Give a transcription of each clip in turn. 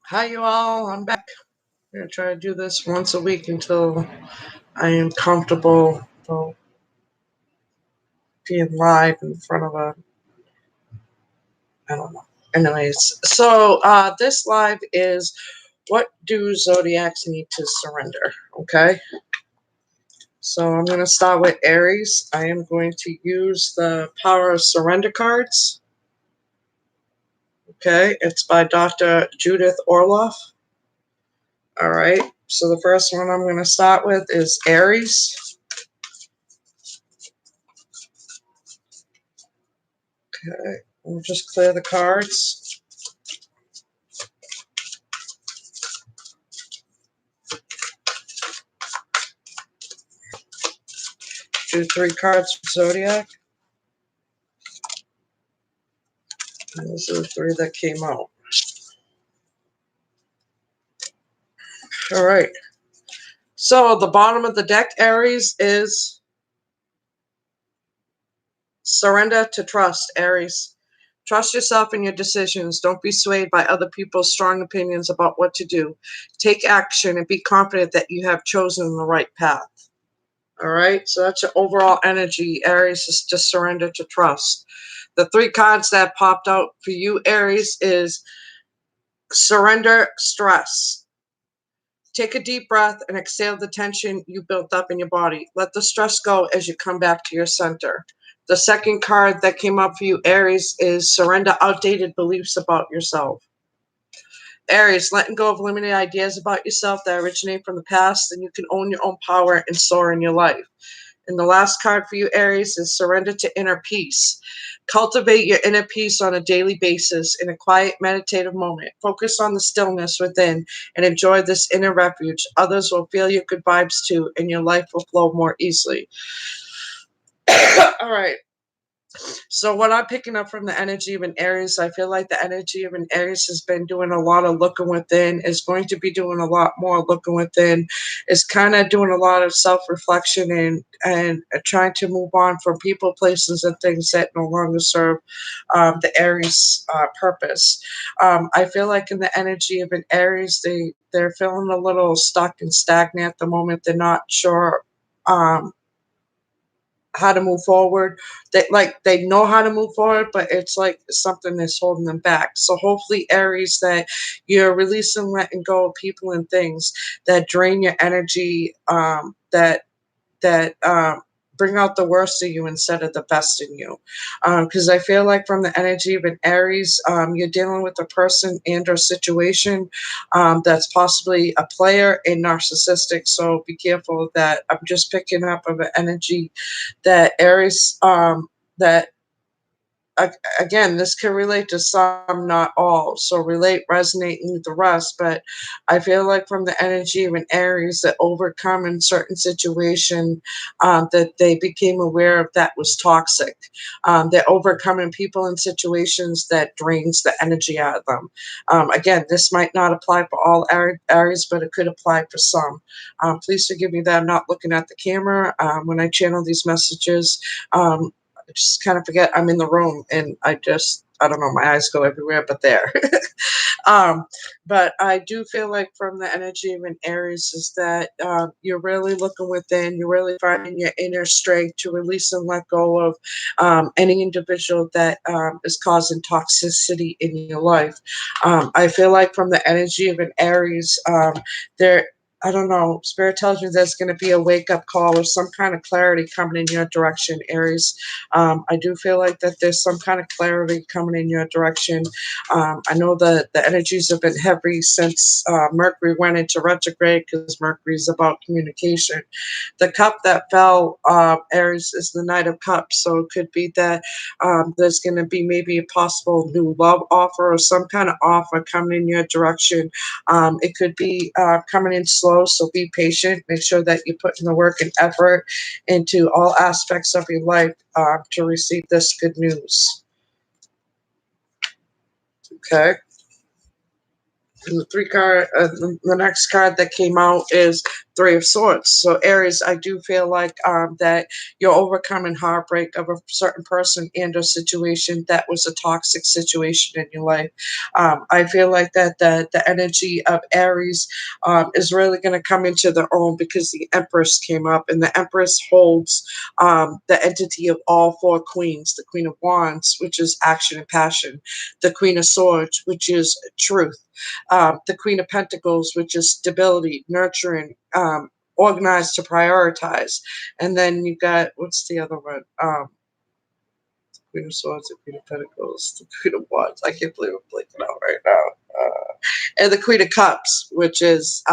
Hi, you all. I'm back. I'm going to try to do this once a week until I am comfortable being live in front of I don't know. Anyways, so this live is what do Zodiacs need to surrender? Okay. So I'm going to start with Aries. I am going to use the Power of Surrender cards. Okay. It's by Dr. Judith Orloff. All right. So the first one I'm going to start with is Aries. Okay, we'll just clear the cards. Do 3 cards for Zodiac. And those are the 3 that came out. All right. So the bottom of the deck, Aries, is surrender to trust, Aries. Trust yourself in your decisions. Don't be swayed by other people's strong opinions about what to do. Take action and be confident that you have chosen the right path. All right, so that's your overall energy. Aries is to surrender to trust. The 3 cards that popped out for you, Aries, is surrender stress. Take a deep breath and exhale the tension you built up in your body. Let the stress go as you come back to your center. The second card that came up for you, Aries, is surrender outdated beliefs about yourself. Aries, letting go of limited ideas about yourself that originate from the past, and you can own your own power and soar in your life. And the last card for you, Aries, is surrender to inner peace. Cultivate your inner peace on a daily basis in a quiet, meditative moment. Focus on the stillness within and enjoy this inner refuge. Others will feel your good vibes too, and your life will flow more easily. All right. So what I'm picking up from the energy of an Aries, I feel like the energy of an Aries has been doing a lot of looking within, is going to be doing a lot more looking within, is kind of doing a lot of self-reflection and trying to move on from people, places, and things that no longer serve the Aries purpose. I feel like in the energy of an Aries, they're feeling a little stuck and stagnant at the moment. They're not sure how to move forward. They know how to move forward, but it's like something that's holding them back. So hopefully, Aries, that you're releasing, letting go of people and things that drain your energy, that bring out the worst of you instead of the best in you. Because I feel like from the energy of an Aries, you're dealing with a person and or situation that's possibly a player and narcissistic. So be careful of that. I'm just picking up of an energy that Aries, that again, this can relate to some, not all. So relate, resonate, and leave the rest. But I feel like from the energy of an Aries that overcome in certain situation, that they became aware of that was toxic. They're overcoming people in situations that drains the energy out of them. Again, this might not apply for all Aries, but it could apply for some. Please forgive me that I'm not looking at the camera when I channel these messages. I just kind of forget I'm in the room, and I don't know, my eyes go everywhere but there. um, but I do feel like from the energy of an Aries is that you're really looking within, you're really finding your inner strength to release and let go of any individual that is causing toxicity in your life. I feel like from the energy of an Aries, there I don't know, Spirit tells me there's going to be a wake up call or some kind of clarity coming in your direction, Aries. I do feel like that there's some kind of clarity coming in your direction. I know that the energies have been heavy since Mercury went into retrograde because Mercury is about communication. The cup that fell, Aries, is the Knight of Cups. So it could be that there's going to be maybe a possible new love offer or some kind of offer coming in your direction. It could be coming in slow, so be patient. Make sure that you put in the work and effort into all aspects of your life to receive this good news. Okay. And the next card that came out is Three of Swords. So Aries, I do feel like that you're overcoming heartbreak of a certain person and or situation that was a toxic situation in your life. I feel like that the energy of Aries is really going to come into their own because the Empress came up, and the Empress holds the entity of all four queens: the Queen of Wands, which is action and passion; the Queen of Swords, which is truth; the Queen of Pentacles, which is stability, nurturing, organized to prioritize. And then you got, what's the other one? Queen of Swords, the Queen of Pentacles, the Queen of Wands. I can't believe I'm blinking out right now. And the Queen of Cups, which is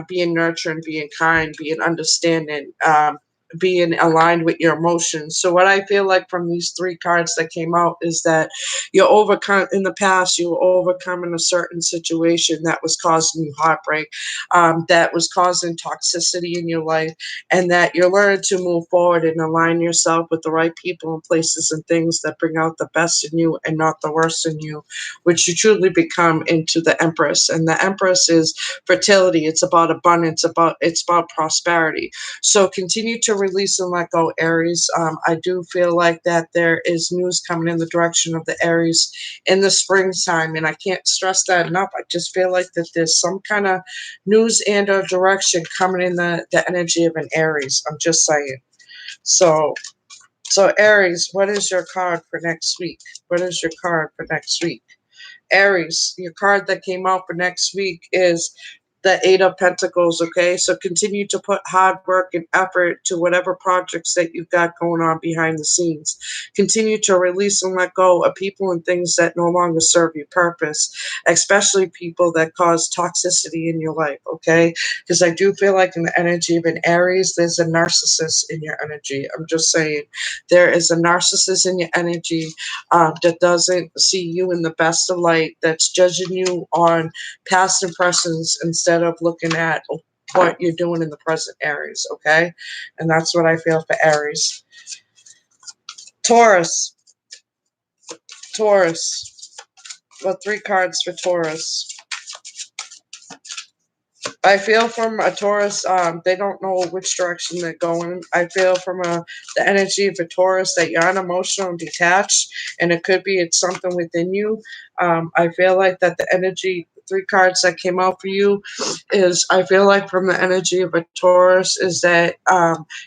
being nurturing, being kind, being understanding, being aligned with your emotions. So what I feel like from these three cards that came out is that you're overcome in the past, you were overcoming a certain situation that was causing you heartbreak, that was causing toxicity in your life, and that you're learning to move forward and align yourself with the right people and places and things that bring out the best in you and not the worst in you, which you truly become into the Empress. And the Empress is fertility. It's about abundance, it's about prosperity. So continue to release and let go, Aries. I do feel like that there is news coming in the direction of the Aries in the springtime, and I can't stress that enough. I just feel like that there's some kind of news and or direction coming in the energy of an Aries. I'm just saying. So Aries, what is your card for next week? What is your card for next week? Aries, your card that came out for next week is the Eight of Pentacles, okay? So continue to put hard work and effort to whatever projects that you've got going on behind the scenes. Continue to release and let go of people and things that no longer serve your purpose, especially people that cause toxicity in your life, okay? Because I do feel like in the energy of an Aries, there's a narcissist in your energy. I'm just saying. There is a narcissist in your energy that doesn't see you in the best of light, that's judging you on past impressions instead of looking at what you're doing in the present, Aries, okay? And that's what I feel for Aries. Taurus. Taurus. Well, three cards for Taurus. I feel from a Taurus, they don't know which direction they're going. I feel from the energy of a Taurus that you're unemotional and detached, and it could be it's something within you. I feel like that the energy, three cards that came out for you, is I feel like from the energy of a Taurus is that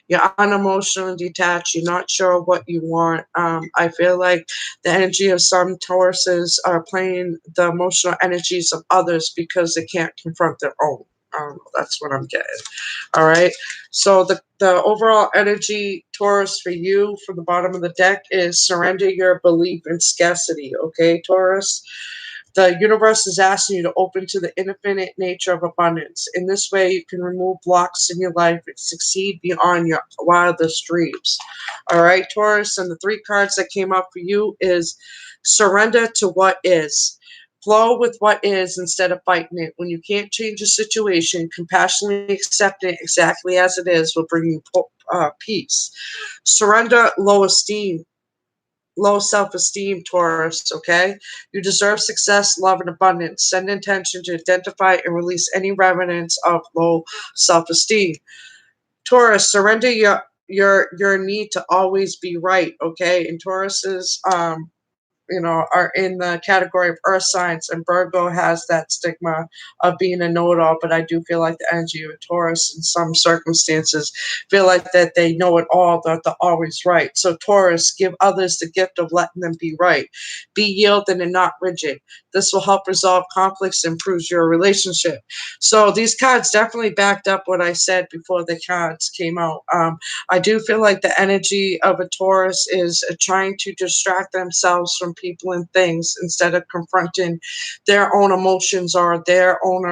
you're unemotional and detached. You're not sure what you want. I feel like the energy of some Tauruses are playing the emotional energies of others because they can't confront their own. That's what I'm getting. All right. So the overall energy, Taurus, for you from the bottom of the deck is surrender your belief in scarcity. Okay, Taurus. The universe is asking you to open to the infinite nature of abundance. In this way, you can remove blocks in your life and succeed beyond your wildest dreams. All right, Taurus. And the three cards that came up for you is surrender to what is. Flow with what is instead of fighting it. When you can't change a situation, compassionately accept it exactly as it is will bring you peace. Surrender low self-esteem, Taurus, okay? You deserve success, love, and abundance. Send intention to identify and release any remnants of low self-esteem. Taurus, surrender your need to always be right, okay? And Tauruses, are in the category of earth signs, and Virgo has that stigma of being a know-it-all, but I do feel like the energy of a Taurus in some circumstances feel like that they know it all, that they're always right. So Taurus, give others the gift of letting them be right. Be yielding and not rigid. This will help resolve conflicts and improves your relationship. So these cards definitely backed up what I said before the cards came out. I do feel like the energy of a Taurus is trying to distract themselves from people and things instead of confronting their own emotions or their own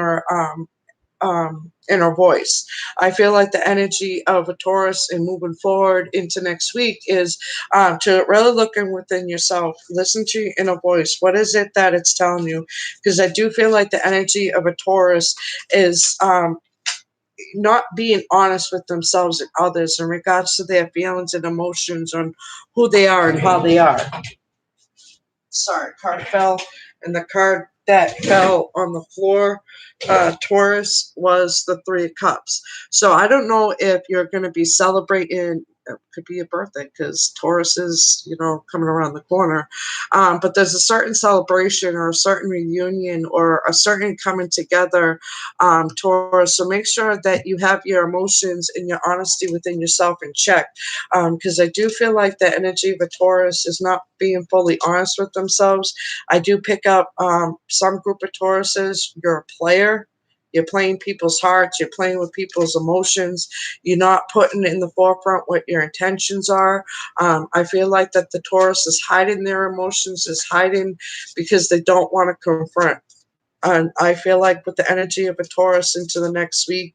inner voice. I feel like the energy of a Taurus and moving forward into next week is to really look in within yourself, listen to your inner voice. What is it that it's telling you? Because I do feel like the energy of a Taurus is not being honest with themselves and others in regards to their feelings and emotions on who they are and how they are. Sorry, card fell, and the card that fell on the floor, Taurus, was the Three of Cups. So I don't know if you're going to be celebrating. It could be a birthday because Taurus is, coming around the corner. But there's a certain celebration or a certain reunion or a certain coming together, Taurus. So make sure that you have your emotions and your honesty within yourself in check. Because I do feel like the energy of a Taurus is not being fully honest with themselves. I do pick up some group of Tauruses. You're a player. You're playing people's hearts. You're playing with people's emotions. You're not putting in the forefront what your intentions are. I feel like that the Taurus is hiding their emotions, is hiding because they don't want to confront. And I feel like with the energy of a Taurus into the next week,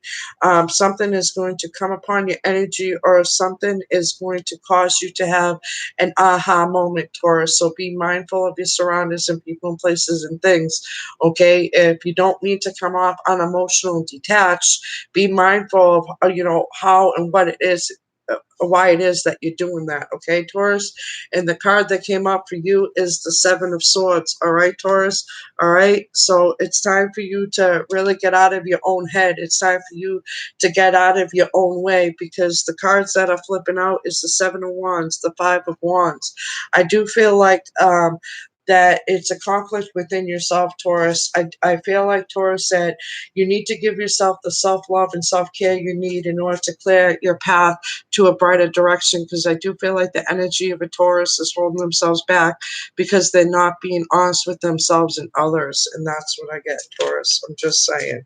something is going to come upon your energy or something is going to cause you to have an aha moment, Taurus. So be mindful of your surroundings and people and places and things. Okay. If you don't need to come off unemotional and detached, be mindful of, how and what it is. Why it is that you're doing that, okay, Taurus? And the card that came up for you is the Seven of Swords, all right, Taurus? All right, so it's time for you to really get out of your own head. It's time for you to get out of your own way because the cards that are flipping out is the Seven of Wands, the Five of Wands. I do feel like that it's a conflict within yourself, Taurus. I feel like Taurus said you need to give yourself the self-love and self-care you need in order to clear your path to a brighter direction, because I do feel like the energy of a Taurus is holding themselves back because they're not being honest with themselves and others. And that's what I get, Taurus. I'm just saying.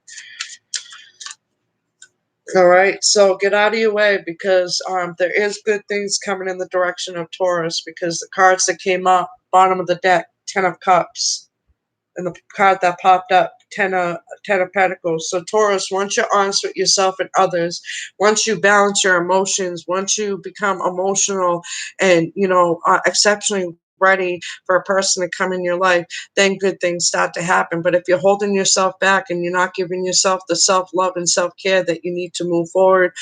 All right, so get out of your way because there is good things coming in the direction of Taurus because the cards that came up, bottom of the deck, Ten of Cups, and the card that popped up, Ten of Pentacles. So Taurus, once you're honest with yourself and others, once you balance your emotions, once you become emotional and exceptionally ready for a person to come in your life, then good things start to happen. But if you're holding yourself back and you're not giving yourself the self-love and self-care that you need to move forward,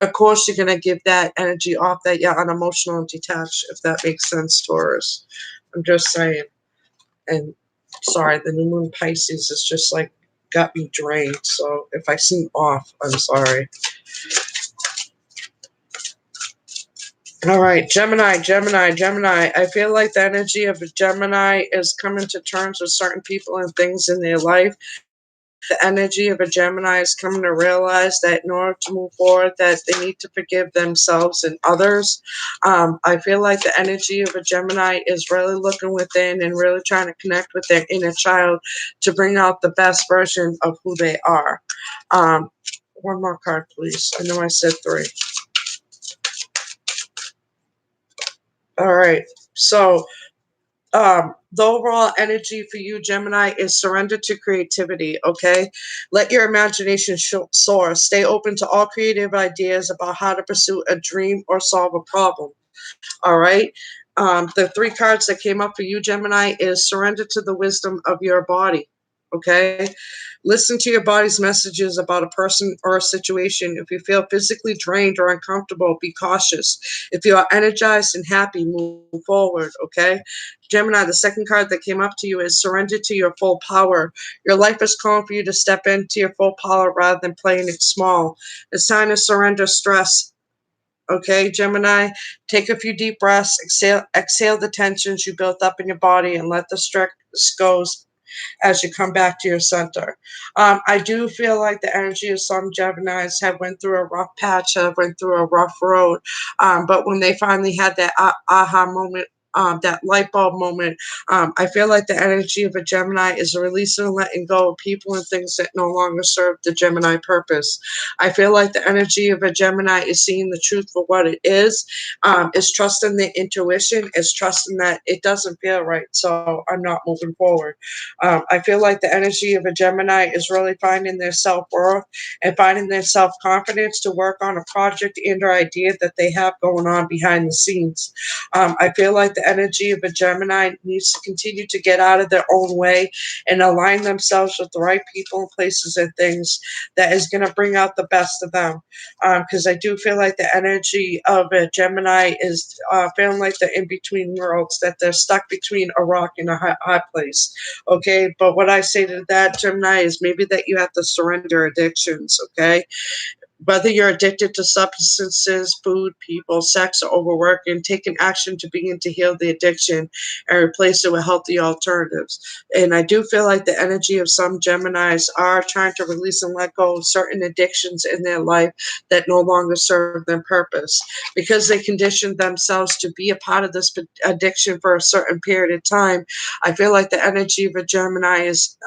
of course you're going to give that energy off that you're unemotional and detached, if that makes sense, Taurus. I'm just saying. And sorry, the new moon Pisces is just like got me drained. So if I seem off, I'm sorry. All right, Gemini, Gemini, Gemini. I feel like the energy of a Gemini is coming to terms with certain people and things in their life. The energy of a Gemini is coming to realize that in order to move forward, that they need to forgive themselves and others. I feel like the energy of a Gemini is really looking within and really trying to connect with their inner child to bring out the best version of who they are. One more card, please. I know I said three. All right. So the overall energy for you, Gemini, is surrender to creativity, okay? Let your imagination soar. Stay open to all creative ideas about how to pursue a dream or solve a problem, all right? The three cards that came up for you, Gemini, is surrender to the wisdom of your body, okay? Listen to your body's messages about a person or a situation. If you feel physically drained or uncomfortable, be cautious. If you are energized and happy, move forward, okay? Gemini, the second card that came up to you is surrender to your full power. Your life is calling for you to step into your full power rather than playing it small. It's time to surrender stress. Okay, Gemini, take a few deep breaths, exhale the tensions you built up in your body, and let the stress go as you come back to your center. I do feel like the energy of some Geminis have went through a rough patch, have went through a rough road, but when they finally had that aha moment, that light bulb moment, I feel like the energy of a Gemini is releasing and letting go of people and things that no longer serve the Gemini purpose. I feel like the energy of a Gemini is seeing the truth for what it is trusting their intuition, is trusting that it doesn't feel right, so I'm not moving forward. I feel like the energy of a Gemini is really finding their self-worth and finding their self-confidence to work on a project and or idea that they have going on behind the scenes. I feel like the the energy of a Gemini needs to continue to get out of their own way and align themselves with the right people and places and things that is going to bring out the best of them. Because I do feel like the energy of a Gemini is feeling like they're in between worlds, that they're stuck between a rock and a hot place. Okay, but what I say to that, Gemini, is maybe that you have to surrender addictions. Okay, whether you're addicted to substances, food, people, sex, or overwork, and taking action to begin to heal the addiction and replace it with healthy alternatives. And I do feel like the energy of some Geminis are trying to release and let go of certain addictions in their life that no longer serve their purpose because they conditioned themselves to be a part of this addiction for a certain period of time. I feel like the energy of a Gemini is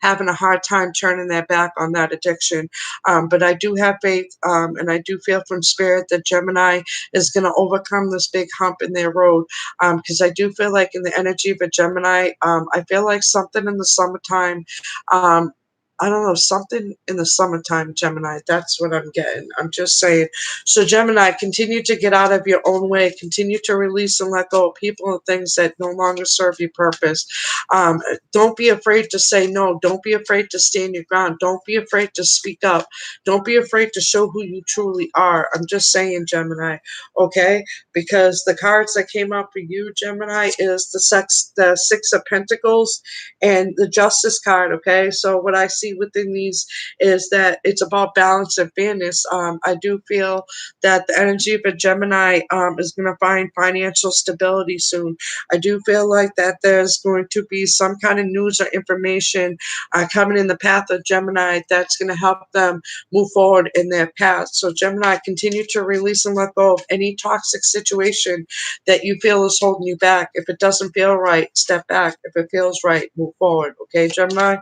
having a hard time turning their back on that addiction. But I do have faith, and I do feel from spirit that Gemini is going to overcome this big hump in their road. Because I do feel like in the energy of a Gemini, I feel like something in the summertime. I don't know, something in the summertime, Gemini. That's what I'm getting. I'm just saying. So, Gemini, continue to get out of your own way. Continue to release and let go of people and things that no longer serve your purpose. Don't be afraid to say no. Don't be afraid to stand your ground. Don't be afraid to speak up. Don't be afraid to show who you truly are. I'm just saying, Gemini, okay? Because the cards that came out for you, Gemini, is the Six of Pentacles and the Justice card, okay? So what I see within these is that it's about balance and fairness. I do feel that the energy of a Gemini is going to find financial stability soon. I do feel like that there's going to be some kind of news or information coming in the path of Gemini that's going to help them move forward in their path. So, Gemini, continue to release and let go of any toxic situation that you feel is holding you back. If it doesn't feel right, step back. If it feels right, move forward. Okay, Gemini?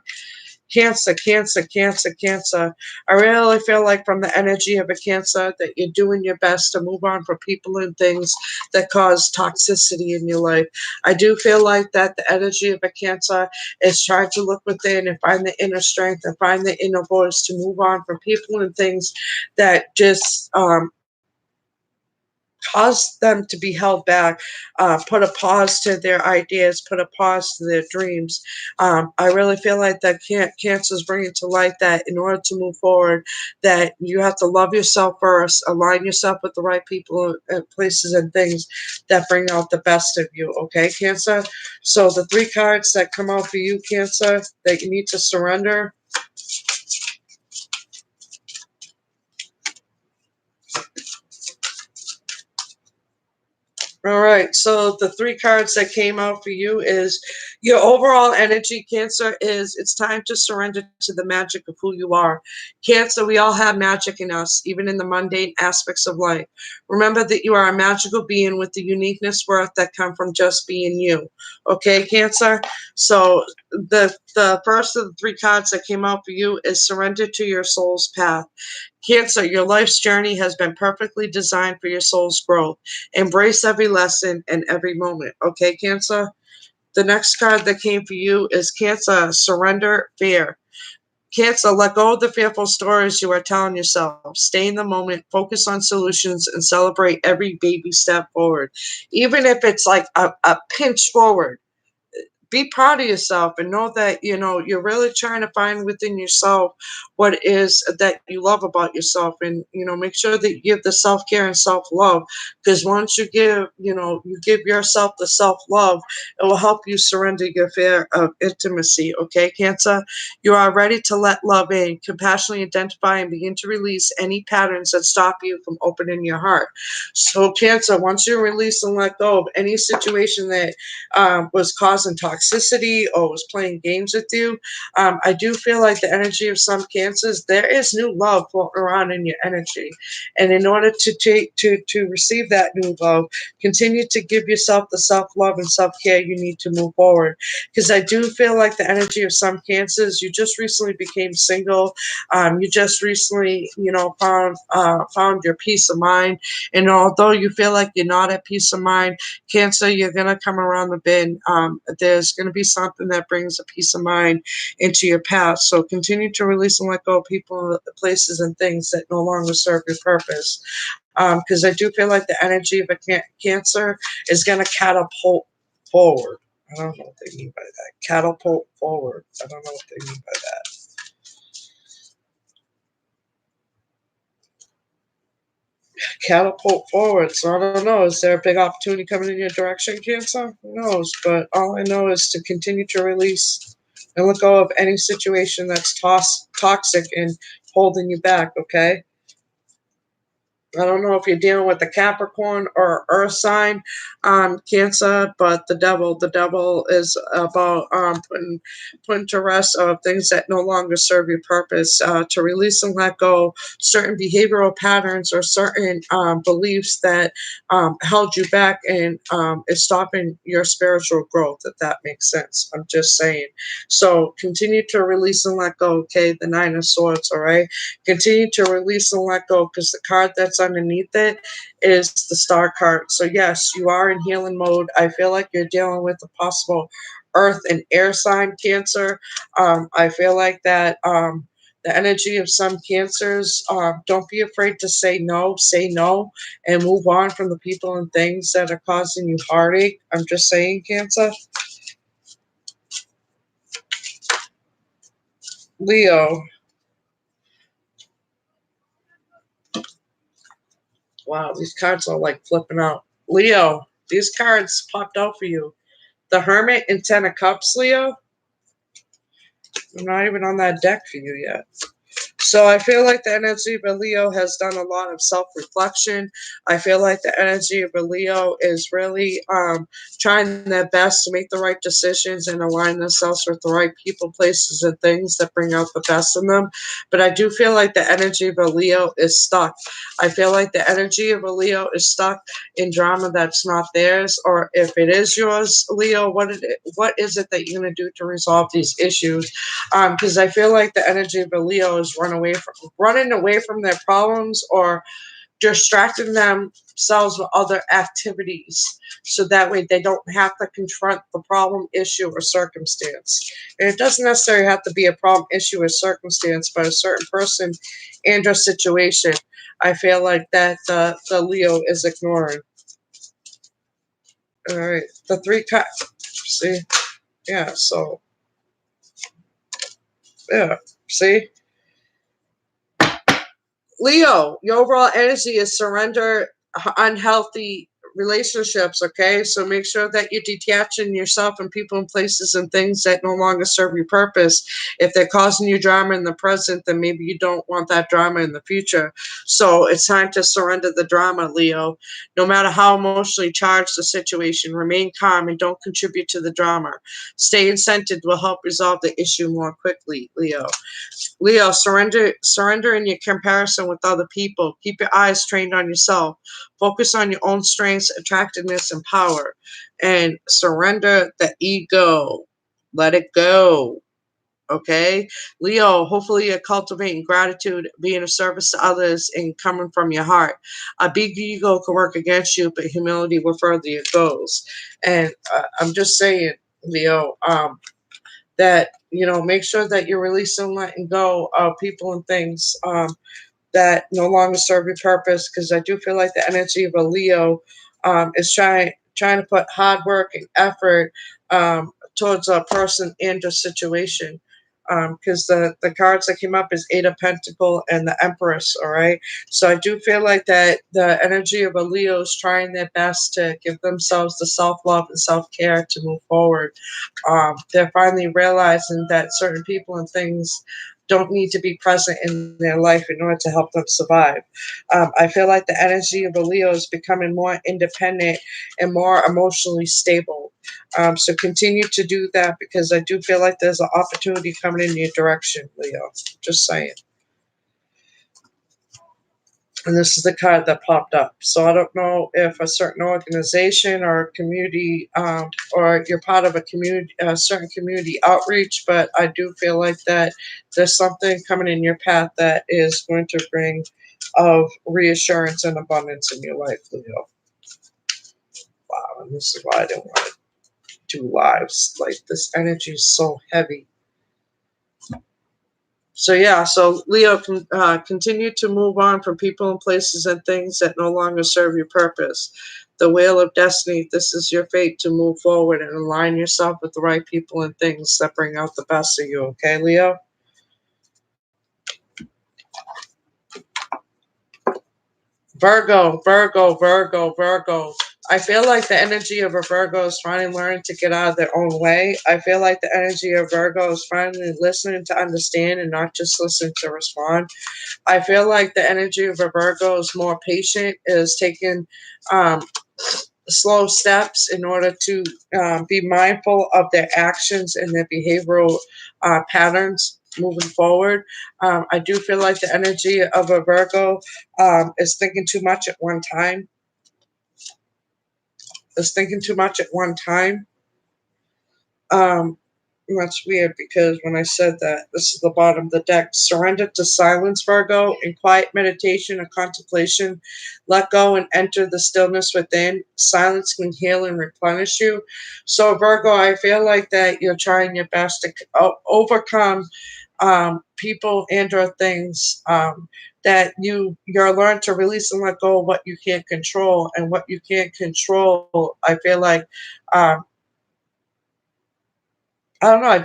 Cancer, Cancer, Cancer, Cancer. I really feel like from the energy of a Cancer that you're doing your best to move on from people and things that cause toxicity in your life. I do feel like that the energy of a Cancer is trying to look within and find the inner strength and find the inner voice to move on from people and things that just cause them to be held back, put a pause to their ideas, put a pause to their dreams. I really feel like that Cancer is bringing to light that in order to move forward, that you have to love yourself first, align yourself with the right people and places and things that bring out the best of you. Okay, Cancer? So the three cards that come out for you, Cancer, that you need to surrender. All right. So the three cards that came out for you is your overall energy, Cancer, is it's time to surrender to the magic of who you are. Cancer, we all have magic in us, even in the mundane aspects of life. Remember that you are a magical being with the uniqueness worth that come from just being you. Okay, Cancer? So the first of the three cards that came out for you is surrender to your soul's path. Cancer, your life's journey has been perfectly designed for your soul's growth. Embrace every lesson and every moment. Okay, Cancer? The next card that came for you is Cancer, surrender fear. Cancer, let go of the fearful stories you are telling yourself. Stay in the moment, focus on solutions, and celebrate every baby step forward. Even if it's like a pinch forward, be proud of yourself and know that you're really trying to find within yourself what it is that you love about yourself, and make sure that you give the self-care and self-love, because once you give yourself the self-love, it will help you surrender your fear of intimacy. Okay, Cancer? You are ready to let love in, compassionately identify and begin to release any patterns that stop you from opening your heart. So, Cancer, once you release and let go of any situation that was causing toxicity or was playing games with you, I do feel like the energy of some Cancers, there is new love floating around in your energy. And in order to receive that new love, continue to give yourself the self-love and self-care you need to move forward. Because I do feel like the energy of some Cancers, you just recently became single. You just recently, found your peace of mind. And although you feel like you're not at peace of mind, Cancer, you're going to come around the bend. There's going to be something that brings a peace of mind into your path. So continue to release and let go of people, places, and things that no longer serve your purpose. because I do feel like the energy of a Cancer is going to catapult forward. I don't know what they mean by that. Catapult forward. I don't know what they mean by that. Catapult forward. So I don't know. Is there a big opportunity coming in your direction, Cancer? Who knows? But all I know is to continue to release and let go of any situation that's toxic and holding you back, okay? I don't know if you're dealing with a Capricorn or Earth sign, Cancer, but the devil is about putting to rest of things that no longer serve your purpose, to release and let go certain behavioral patterns or certain beliefs that held you back and is stopping your spiritual growth, if that makes sense. I'm just saying. So continue to release and let go, okay? The Nine of Swords, all right? Continue to release and let go because the card that's underneath it is the Star card. So, yes, you are in healing mode. I feel like you're dealing with a possible earth and air sign Cancer. I feel like that. The energy of some cancers, don't be afraid to say no, and move on from the people and things that are causing you heartache. I'm just saying, Cancer. Leo. Wow, these cards are like flipping out. Leo, these cards popped out for you. The Hermit and Ten of Cups, Leo. I'm not even on that deck for you yet. So I feel like the energy of a Leo has done a lot of self-reflection. I feel like the energy of a Leo is really trying their best to make the right decisions and align themselves with the right people, places, and things that bring out the best in them. But I do feel like the energy of a Leo is stuck. I feel like the energy of a Leo is stuck in drama that's not theirs, or if it is yours, Leo, what is it that you're going to do to resolve these issues? Because I feel like the energy of a Leo is running away from their problems or distracting themselves with other activities, so that way they don't have to confront the problem, issue, or circumstance. And it doesn't necessarily have to be a problem, issue, or circumstance, but a certain person and or situation. I feel like that the Leo is ignoring. All right, the three cups. See, yeah. So yeah, see. Leo, your overall energy is surrender unhealthy relationships, okay? So make sure that you're detaching yourself and people and places and things that no longer serve your purpose. If they're causing you drama in the present, then maybe you don't want that drama in the future. So it's time to surrender the drama, Leo. No matter how emotionally charged the situation, remain calm and don't contribute to the drama. Staying centered will help resolve the issue more quickly, Leo. Leo, surrender in your comparison with other people. Keep your eyes trained on yourself. Focus on your own strengths, attractiveness, and power. And surrender the ego. Let it go. Okay? Leo, hopefully you're cultivating gratitude, being of service to others, and coming from your heart. A big ego can work against you, but humility will further your goals. And I'm just saying, Leo, that make sure that you're releasing, letting go of people and things that no longer serve your purpose, because I do feel like the energy of a Leo is trying to put hard work and effort towards a person and a situation, because the cards that came up is Eight of Pentacle and the Empress, all right? So I do feel like that the energy of a Leo is trying their best to give themselves the self-love and self-care to move forward. They're finally realizing that certain people and things don't need to be present in their life in order to help them survive. I feel like the energy of a Leo is becoming more independent and more emotionally stable. So continue to do that, because I do feel like there's an opportunity coming in your direction, Leo. Just saying. And this is the card that popped up. So I don't know if a certain organization or a community, or you're part of a community, a certain community outreach, but I do feel like that there's something coming in your path that is going to bring of reassurance and abundance in your life, Leo. Wow, and this is why I don't want to do lives. Like, this energy is so heavy. So yeah, so Leo can continue to move on from people and places and things that no longer serve your purpose. The wheel of destiny. This is your fate to move forward and align yourself with the right people and things that bring out the best of you. Okay, Leo. Virgo, Virgo, Virgo, Virgo. I feel like the energy of a Virgo is finally learning to get out of their own way. I feel like the energy of Virgo is finally listening to understand and not just listening to respond. I feel like the energy of a Virgo is more patient, is taking um, slow steps in order to be mindful of their actions and their behavioral patterns moving forward. I do feel like the energy of a Virgo is thinking too much at one time, is thinking too much at one time. Um, that's weird because when I said that, this is the bottom of the deck. Surrender to silence, Virgo, in quiet meditation or contemplation. Let go and enter the stillness within. Silence can heal and replenish you. So, Virgo, I feel like that you're trying your best to overcome people and or things that you're learned to release and let go of what you can't control, and what you can't control. I feel like. Um, I don't know. I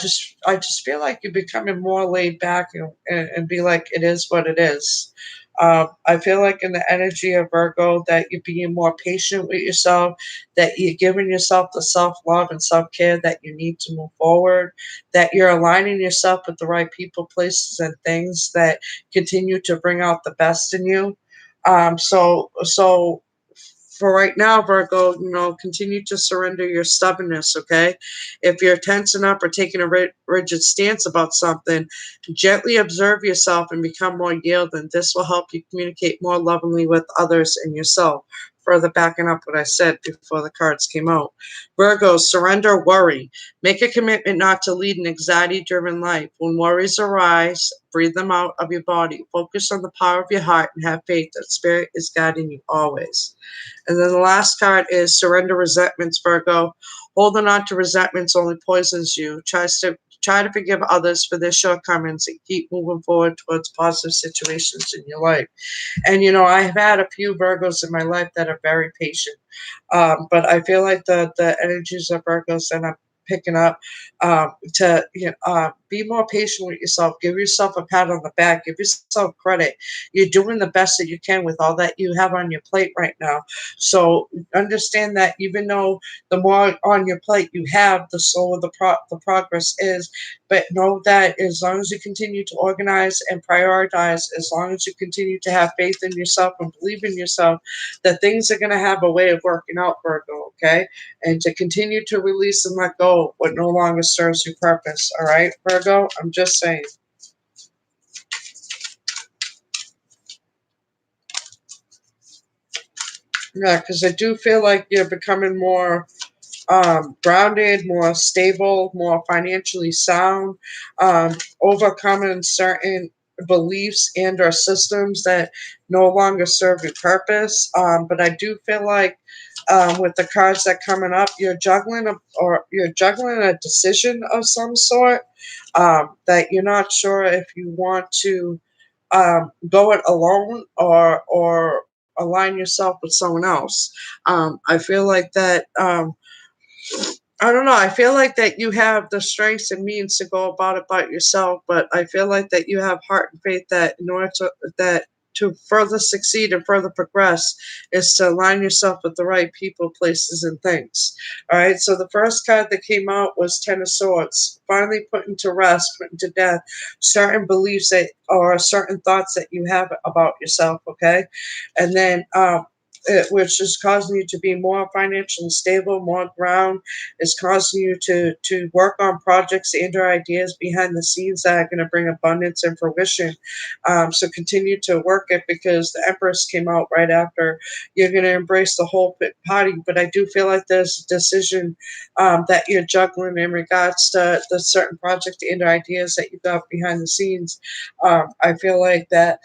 just feel like you're becoming more laid back and be like, it is what it is. I feel like in the energy of Virgo that you're being more patient with yourself, that you're giving yourself the self love and self care that you need to move forward, that you're aligning yourself with the right people, places, and things that continue to bring out the best in you. So for right now, Virgo, continue to surrender your stubbornness, okay? If you're tensing up or taking a rigid stance about something, gently observe yourself and become more yielding. This will help you communicate more lovingly with others and yourself. Further backing up what I said before the cards came out. Virgo, surrender worry. Make a commitment not to lead an anxiety driven life. When worries arise, breathe them out of your body. Focus on the power of your heart and have faith that spirit is guiding you always. And then the last card is surrender resentments, Virgo. Holding on to resentments only poisons you. Try to forgive others for their shortcomings and keep moving forward towards positive situations in your life. And I've had a few Virgos in my life that are very patient. But I feel like the energies of Virgos that I'm picking up to be more patient with yourself. Give yourself a pat on the back. Give yourself credit. You're doing the best that you can with all that you have on your plate right now. So understand that even though the more on your plate you have, the slower the progress is. But know that as long as you continue to organize and prioritize, as long as you continue to have faith in yourself and believe in yourself, that things are going to have a way of working out, Virgo, okay? And to continue to release and let go of what no longer serves your purpose, all right, Virgo? I'm just saying. Yeah, because I do feel like you're becoming more grounded, more stable, more financially sound, overcoming certain beliefs and or systems that no longer serve your purpose. But I do feel like with the cards that coming up, you're juggling a decision of some sort that you're not sure if you want to go it alone or align yourself with someone else. I feel like that. I don't know. I feel like that you have the strengths and means to go about it by yourself, but I feel like that you have heart and faith that in order to further succeed and further progress is to align yourself with the right people, places, and things. All right. So the first card that came out was Ten of Swords. Finally putting to rest, putting to death certain beliefs that or certain thoughts that you have about yourself. Okay. And then which is causing you to be more financially stable, more ground, is causing you to work on projects and or ideas behind the scenes that are going to bring abundance and fruition. So continue to work it because the Empress came out right after. You're going to embrace the whole party, but I do feel like there's a decision that you're juggling in regards to the certain project and ideas that you got behind the scenes. I feel like that.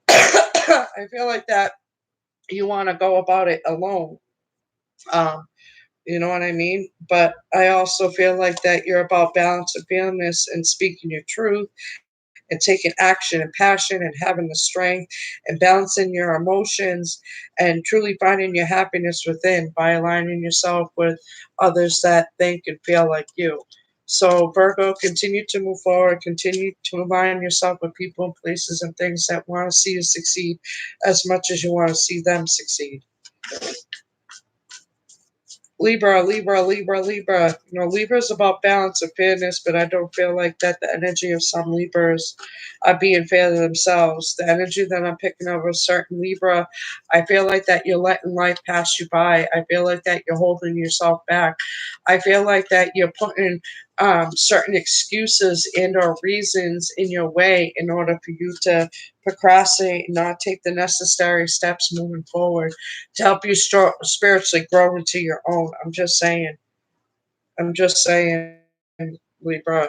I feel like that you want to go about it alone. Um, you know what I mean? But I also feel like that you're about balance and fairness and speaking your truth and taking action and passion and having the strength and balancing your emotions and truly finding your happiness within by aligning yourself with others that think and feel like you. So, Virgo, continue to move forward, continue to align yourself with people, places, and things that want to see you succeed as much as you want to see them succeed. Libra, Libra, Libra, Libra. You know, Libra is about balance and fairness, but I don't feel like that the energy of some Libras are being fair to themselves. The energy that I'm picking up with certain Libra, I feel like that you're letting life pass you by. I feel like that you're holding yourself back. I feel like that you're putting certain excuses and or reasons in your way in order for you to procrastinate and not take the necessary steps moving forward to help you spiritually grow into your own. I'm just saying. I'm just saying, Libra.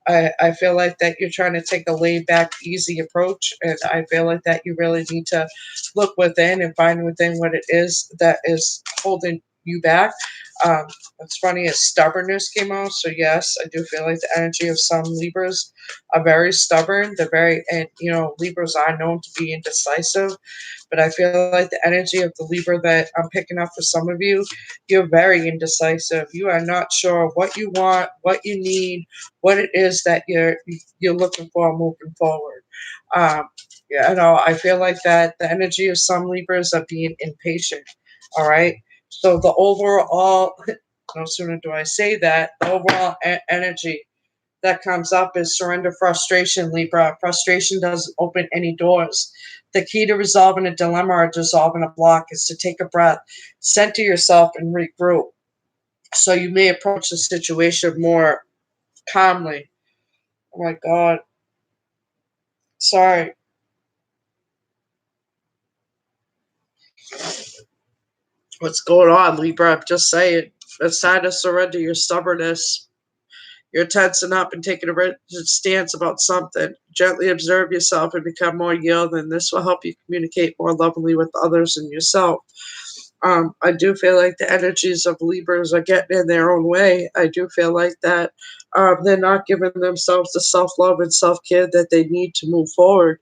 I feel like that you're trying to take a laid back, easy approach, and I feel like that you really need to look within and find within what it is that is holding you back. Um, it's funny as stubbornness came out, so yes, I do feel like the energy of some Libras are very stubborn. They're very, and you know, Libras are known to be indecisive, but I feel like the energy of the Libra that I'm picking up for some of you, you're very indecisive. You are not sure what you want, what you need, what it is that you're looking for moving forward. Um, yeah, I feel like that the energy of some Libras are being impatient. All right. So the overall, no sooner do I say that, the overall energy that comes up is surrender frustration, Libra. Frustration doesn't open any doors. The key to resolving a dilemma or dissolving a block is to take a breath, center yourself, and regroup. So you may approach the situation more calmly. Oh my God. Sorry. What's going on, Libra? I'm just saying. It's time to surrender your stubbornness. You're tensing up and taking a rigid stance about something. Gently observe yourself and become more yielding. This will help you communicate more lovingly with others and yourself. I do feel like the energies of Libras are getting in their own way. I do feel like that they're not giving themselves the self love and self care that they need to move forward.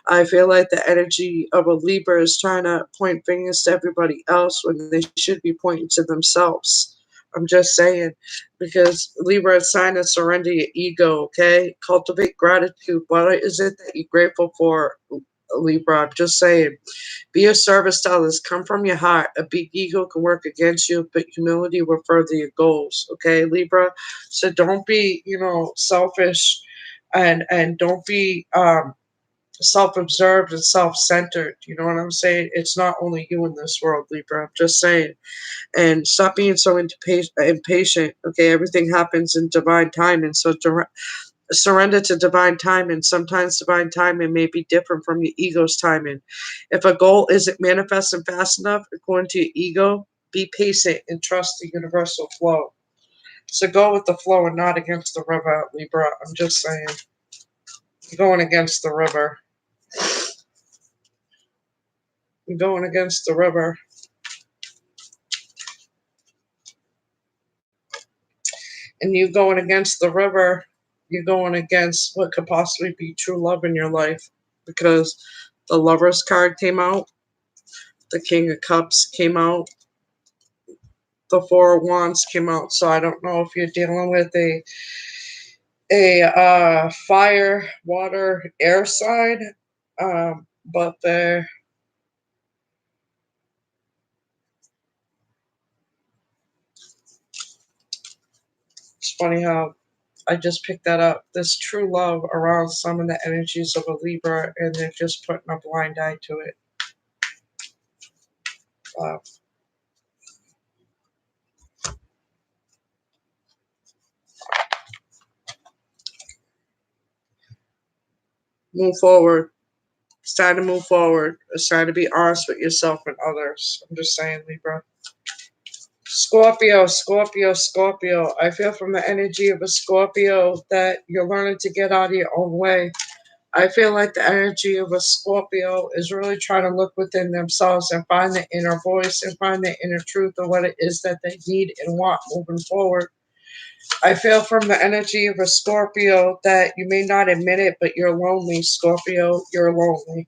I feel like the energy of a Libra is trying to point fingers to everybody else when they should be pointing to themselves. I'm just saying, because Libra is trying to surrender your ego, okay? Cultivate gratitude. What is it that you're grateful for, Libra? I'm just saying. Be of service to others. Come from your heart. A big ego can work against you, but humility will further your goals. Okay, Libra. So don't be, selfish, and don't be self-absorbed and self-centered. You know what I'm saying? It's not only you in this world, Libra. I'm just saying. And stop being so impatient. Okay, everything happens in divine time, and so surrender to divine timing. Sometimes divine timing may be different from your ego's timing. If a goal isn't manifesting fast enough according to your ego, be patient and trust the universal flow. So go with the flow and not against the river, Libra. I'm just saying. You're going against the river. You're going against the river. And you going against the river, you're going against what could possibly be true love in your life. Because the Lover's card came out, the King of Cups came out, the Four of Wands came out. So I don't know if you're dealing with a fire, water, air sign, but it's funny how I just picked that up. This true love around some of the energies of a Libra, and they're just putting a blind eye to it. Uh, Move forward. It's time to move forward. It's time to be honest with yourself and others. I'm just saying, Libra. Scorpio, Scorpio, Scorpio. I feel from the energy of a Scorpio that you're learning to get out of your own way. I feel like the energy of a Scorpio is really trying to look within themselves and find the inner voice and find the inner truth of what it is that they need and want moving forward. I feel from the energy of a Scorpio that you may not admit it, but you're lonely, Scorpio. You're lonely.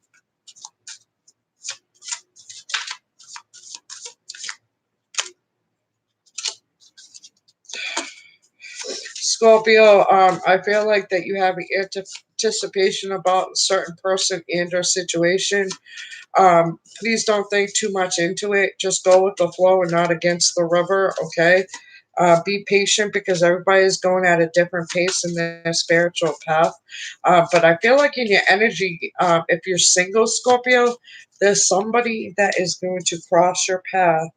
Scorpio, I feel like that you have an anticipation about a certain person and or situation. Please don't think too much into it. Just go with the flow and not against the river, okay? Be patient because everybody is going at a different pace in their spiritual path. But I feel like in your energy, if you're single, Scorpio, there's somebody that is going to cross your path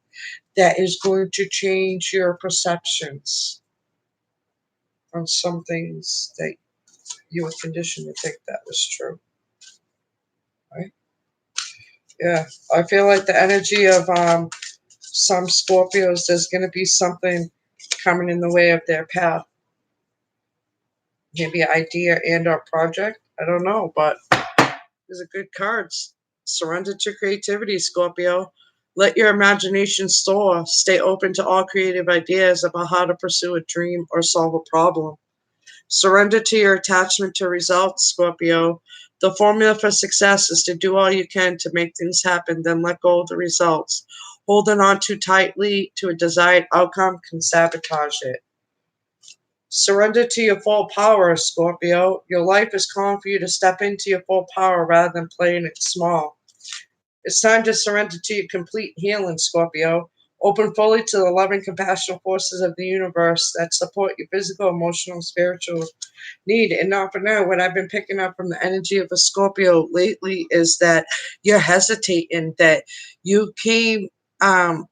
that is going to change your perceptions on some things that you were conditioned to think that was true, right? Yeah, I feel like the energy of some Scorpios, there's going to be something coming in the way of their path. Maybe an idea and or project. I don't know, but these are good cards. Surrender to creativity, Scorpio. Let your imagination soar. Stay open to all creative ideas about how to pursue a dream or solve a problem. Surrender to your attachment to results, Scorpio. The formula for success is to do all you can to make things happen, then let go of the results. Holding on too tightly to a desired outcome can sabotage it. Surrender to your full power, Scorpio. Your life is calling for you to step into your full power rather than playing it small. It's time to surrender to your complete healing, Scorpio. Open fully to the loving, compassionate forces of the universe that support your physical, emotional, and spiritual need. And now, for now, what I've been picking up from the energy of a Scorpio lately is that you're hesitating, that you came. Um,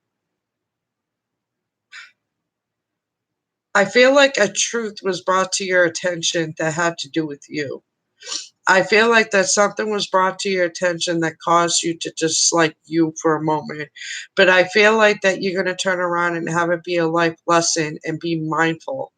I feel like a truth was brought to your attention that had to do with you. I feel like that something was brought to your attention that caused you to dislike you for a moment. But I feel like that you're going to turn around and have it be a life lesson and be mindful.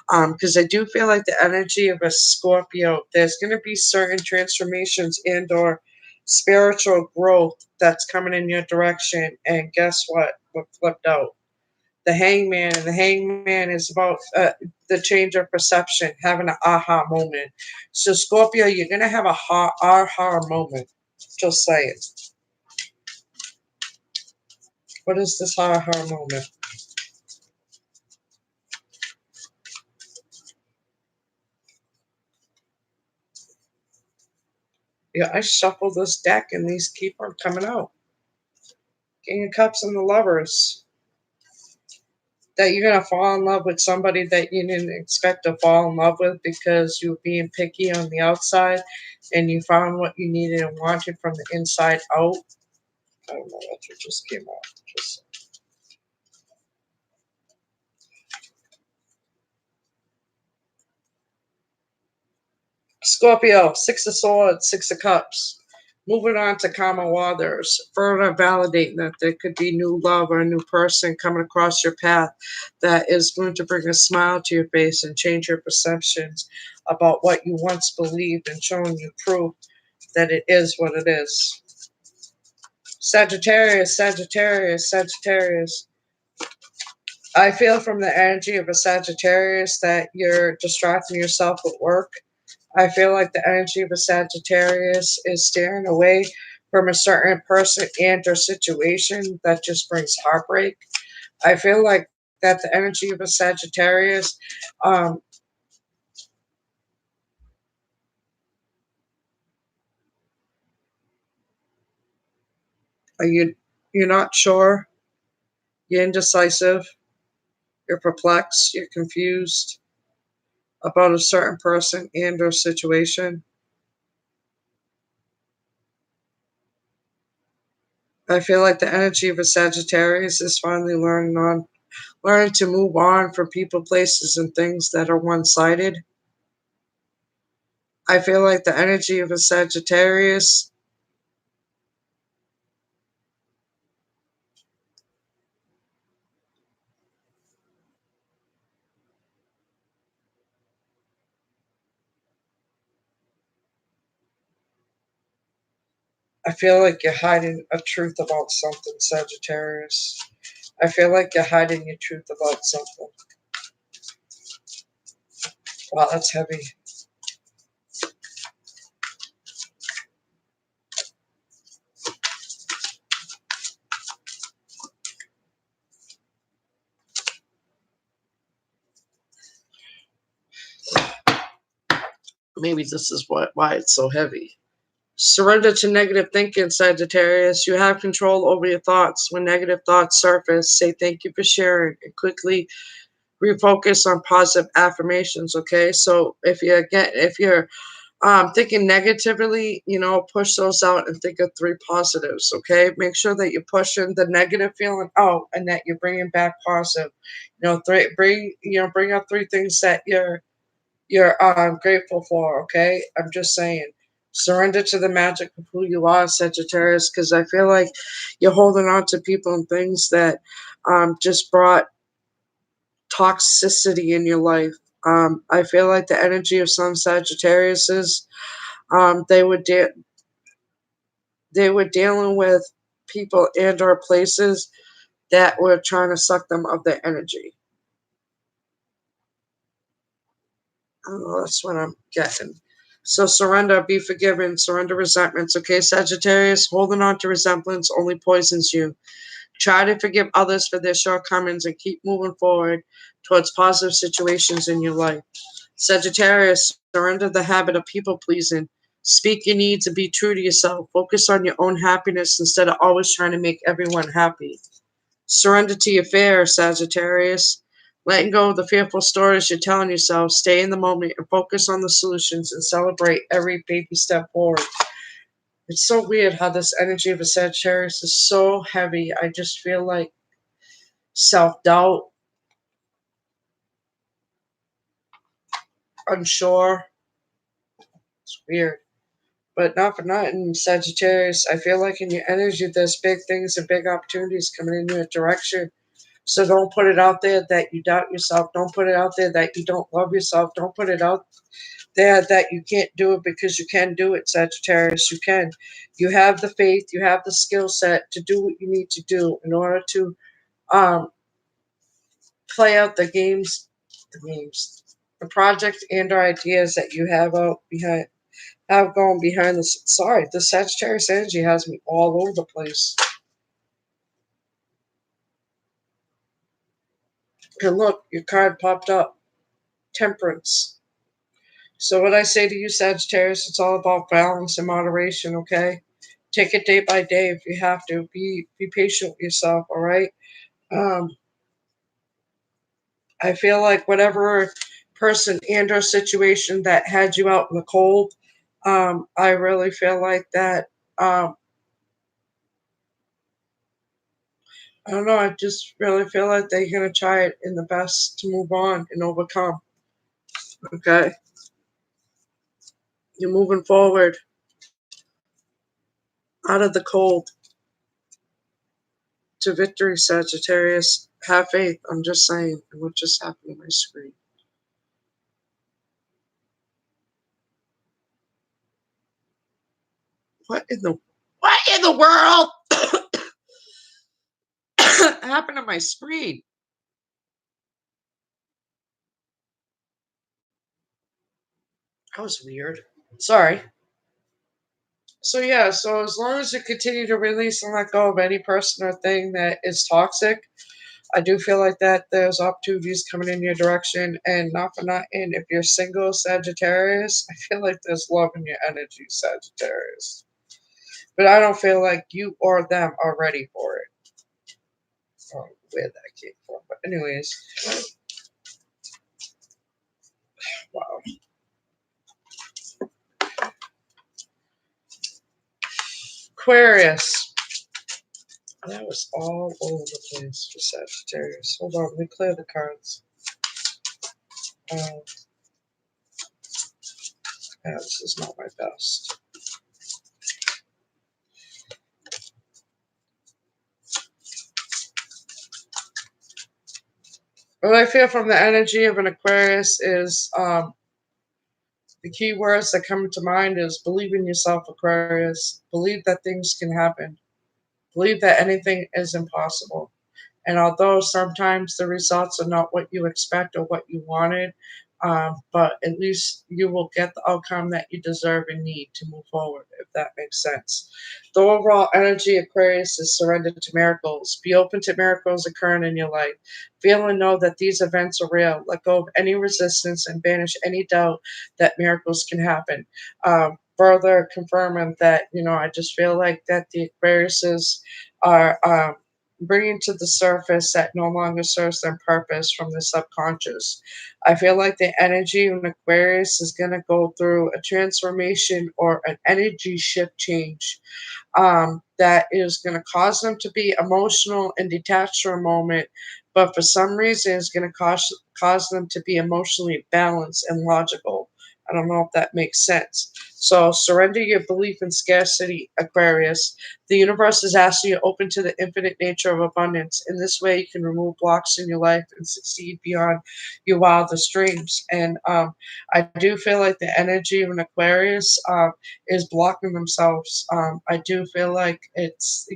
Because I do feel like the energy of a Scorpio, there's going to be certain transformations and or spiritual growth that's coming in your direction. And guess what? What flipped out? The hangman, and the hangman is about the change of perception, having an aha moment. So Scorpio, you're gonna have a aha moment. Just saying. What is this aha moment? Yeah, I shuffle this deck and these keep on coming out. King of Cups and the Lovers. That you're gonna fall in love with somebody that you didn't expect to fall in love with because you were being picky on the outside and you found what you needed and wanted from the inside out. I don't know what just came out. Just Scorpio, Six of Swords, Six of Cups. Moving on to calmer waters, further validating that there could be new love or a new person coming across your path that is going to bring a smile to your face and change your perceptions about what you once believed and showing you proof that it is what it is. Sagittarius, Sagittarius, Sagittarius. I feel from the energy of a Sagittarius that you're distracting yourself with work. I feel like the energy of a Sagittarius is steering away from a certain person and or situation that just brings heartbreak. I feel like that the energy of a Sagittarius, um, are you're not sure, you're indecisive, you're perplexed, you're confused about a certain person and or situation. I feel like the energy of a Sagittarius is finally learning to move on from people, places, and things that are one sided. I feel like the energy of a Sagittarius, I feel like you're hiding a truth about something, Sagittarius. I feel like you're hiding your truth about something. Wow, that's heavy. Maybe this is why it's so heavy. Surrender to negative thinking, Sagittarius. You have control over your thoughts. When negative thoughts surface, say thank you for sharing and quickly refocus on positive affirmations. Okay, so if you're thinking negatively, push those out and think of three positives. Okay, make sure that you're pushing the negative feeling out and that you're bringing back positive. Bring up three things that you're grateful for. Okay, I'm just saying. Surrender to the magic of who you are, Sagittarius, because I feel like you're holding on to people and things that just brought toxicity in your life. I feel like the energy of some Sagittarius is they were dealing with people and or places that were trying to suck them of their energy. I don't know, that's what I'm getting. So surrender, be forgiven, surrender resentments. Okay, Sagittarius, holding on to resentments only poisons you. Try to forgive others for their shortcomings and keep moving forward towards positive situations in your life. Sagittarius, surrender the habit of people pleasing. Speak your needs and be true to yourself. Focus on your own happiness instead of always trying to make everyone happy. Surrender to your fear, Sagittarius. Letting go of the fearful stories you're telling yourself. Stay in the moment and focus on the solutions and celebrate every baby step forward. It's so weird how this energy of a Sagittarius is so heavy. I just feel like self doubt, unsure. It's weird. But not for nothing, Sagittarius. I feel like in your energy, there's big things and big opportunities coming in your direction. So don't put it out there that you doubt yourself. Don't put it out there that you don't love yourself. Don't put it out there that you can't do it because you can do it, Sagittarius. You can. You have the faith, you have the skill set to do what you need to do in order to um, play out the project and or ideas that you have going behind the. Sorry, the Sagittarius energy has me all over the place. And look, your card popped up, Temperance. So what I say to you, Sagittarius, it's all about balance and moderation. Okay, take it day by day if you have to. Be patient with yourself. All right. Um, I feel like whatever person and or situation that had you out in the cold, I really feel like that. I don't know. I just really feel like they're gonna try it in the best to move on and overcome. Okay, you're moving forward out of the cold to victory, Sagittarius. Have faith. I'm just saying. And what just happened on my screen? What in the world happened on my screen? That was weird. Sorry. So yeah, so as long as you continue to release and let go of any person or thing that is toxic, I do feel like that there's opportunities coming in your direction. And not for nothing, if you're single, Sagittarius, I feel like there's love in your energy, Sagittarius. But I don't feel like you or them are ready for it. Or where that came from. But anyways, wow. Aquarius. That was all over the place for Sagittarius. Hold on, let me clear the cards. Um, yeah, this is not my best. What I feel from the energy of an Aquarius is the key words that come to mind is believe in yourself, Aquarius. Believe that things can happen. Believe that anything is impossible. And although sometimes the results are not what you expect or what you wanted, but at least you will get the outcome that you deserve and need to move forward, if that makes sense. The overall energy Aquarius is surrender to miracles. Be open to miracles occurring in your life. Feel and know that these events are real. Let go of any resistance and banish any doubt that miracles can happen. Further confirming that, I just feel like that the Aquariuses are bringing to the surface that no longer serves their purpose from the subconscious. I feel like the energy of an Aquarius is going to go through a transformation or an energy shift change that is going to cause them to be emotional and detached for a moment, but for some reason it's going to cause them to be emotionally balanced and logical. I don't know if that makes sense. So surrender your belief in scarcity, Aquarius. The universe is asking you to open to the infinite nature of abundance. In this way, you can remove blocks in your life and succeed beyond your wildest dreams. And I do feel like the energy of an Aquarius is blocking themselves. I do feel like it's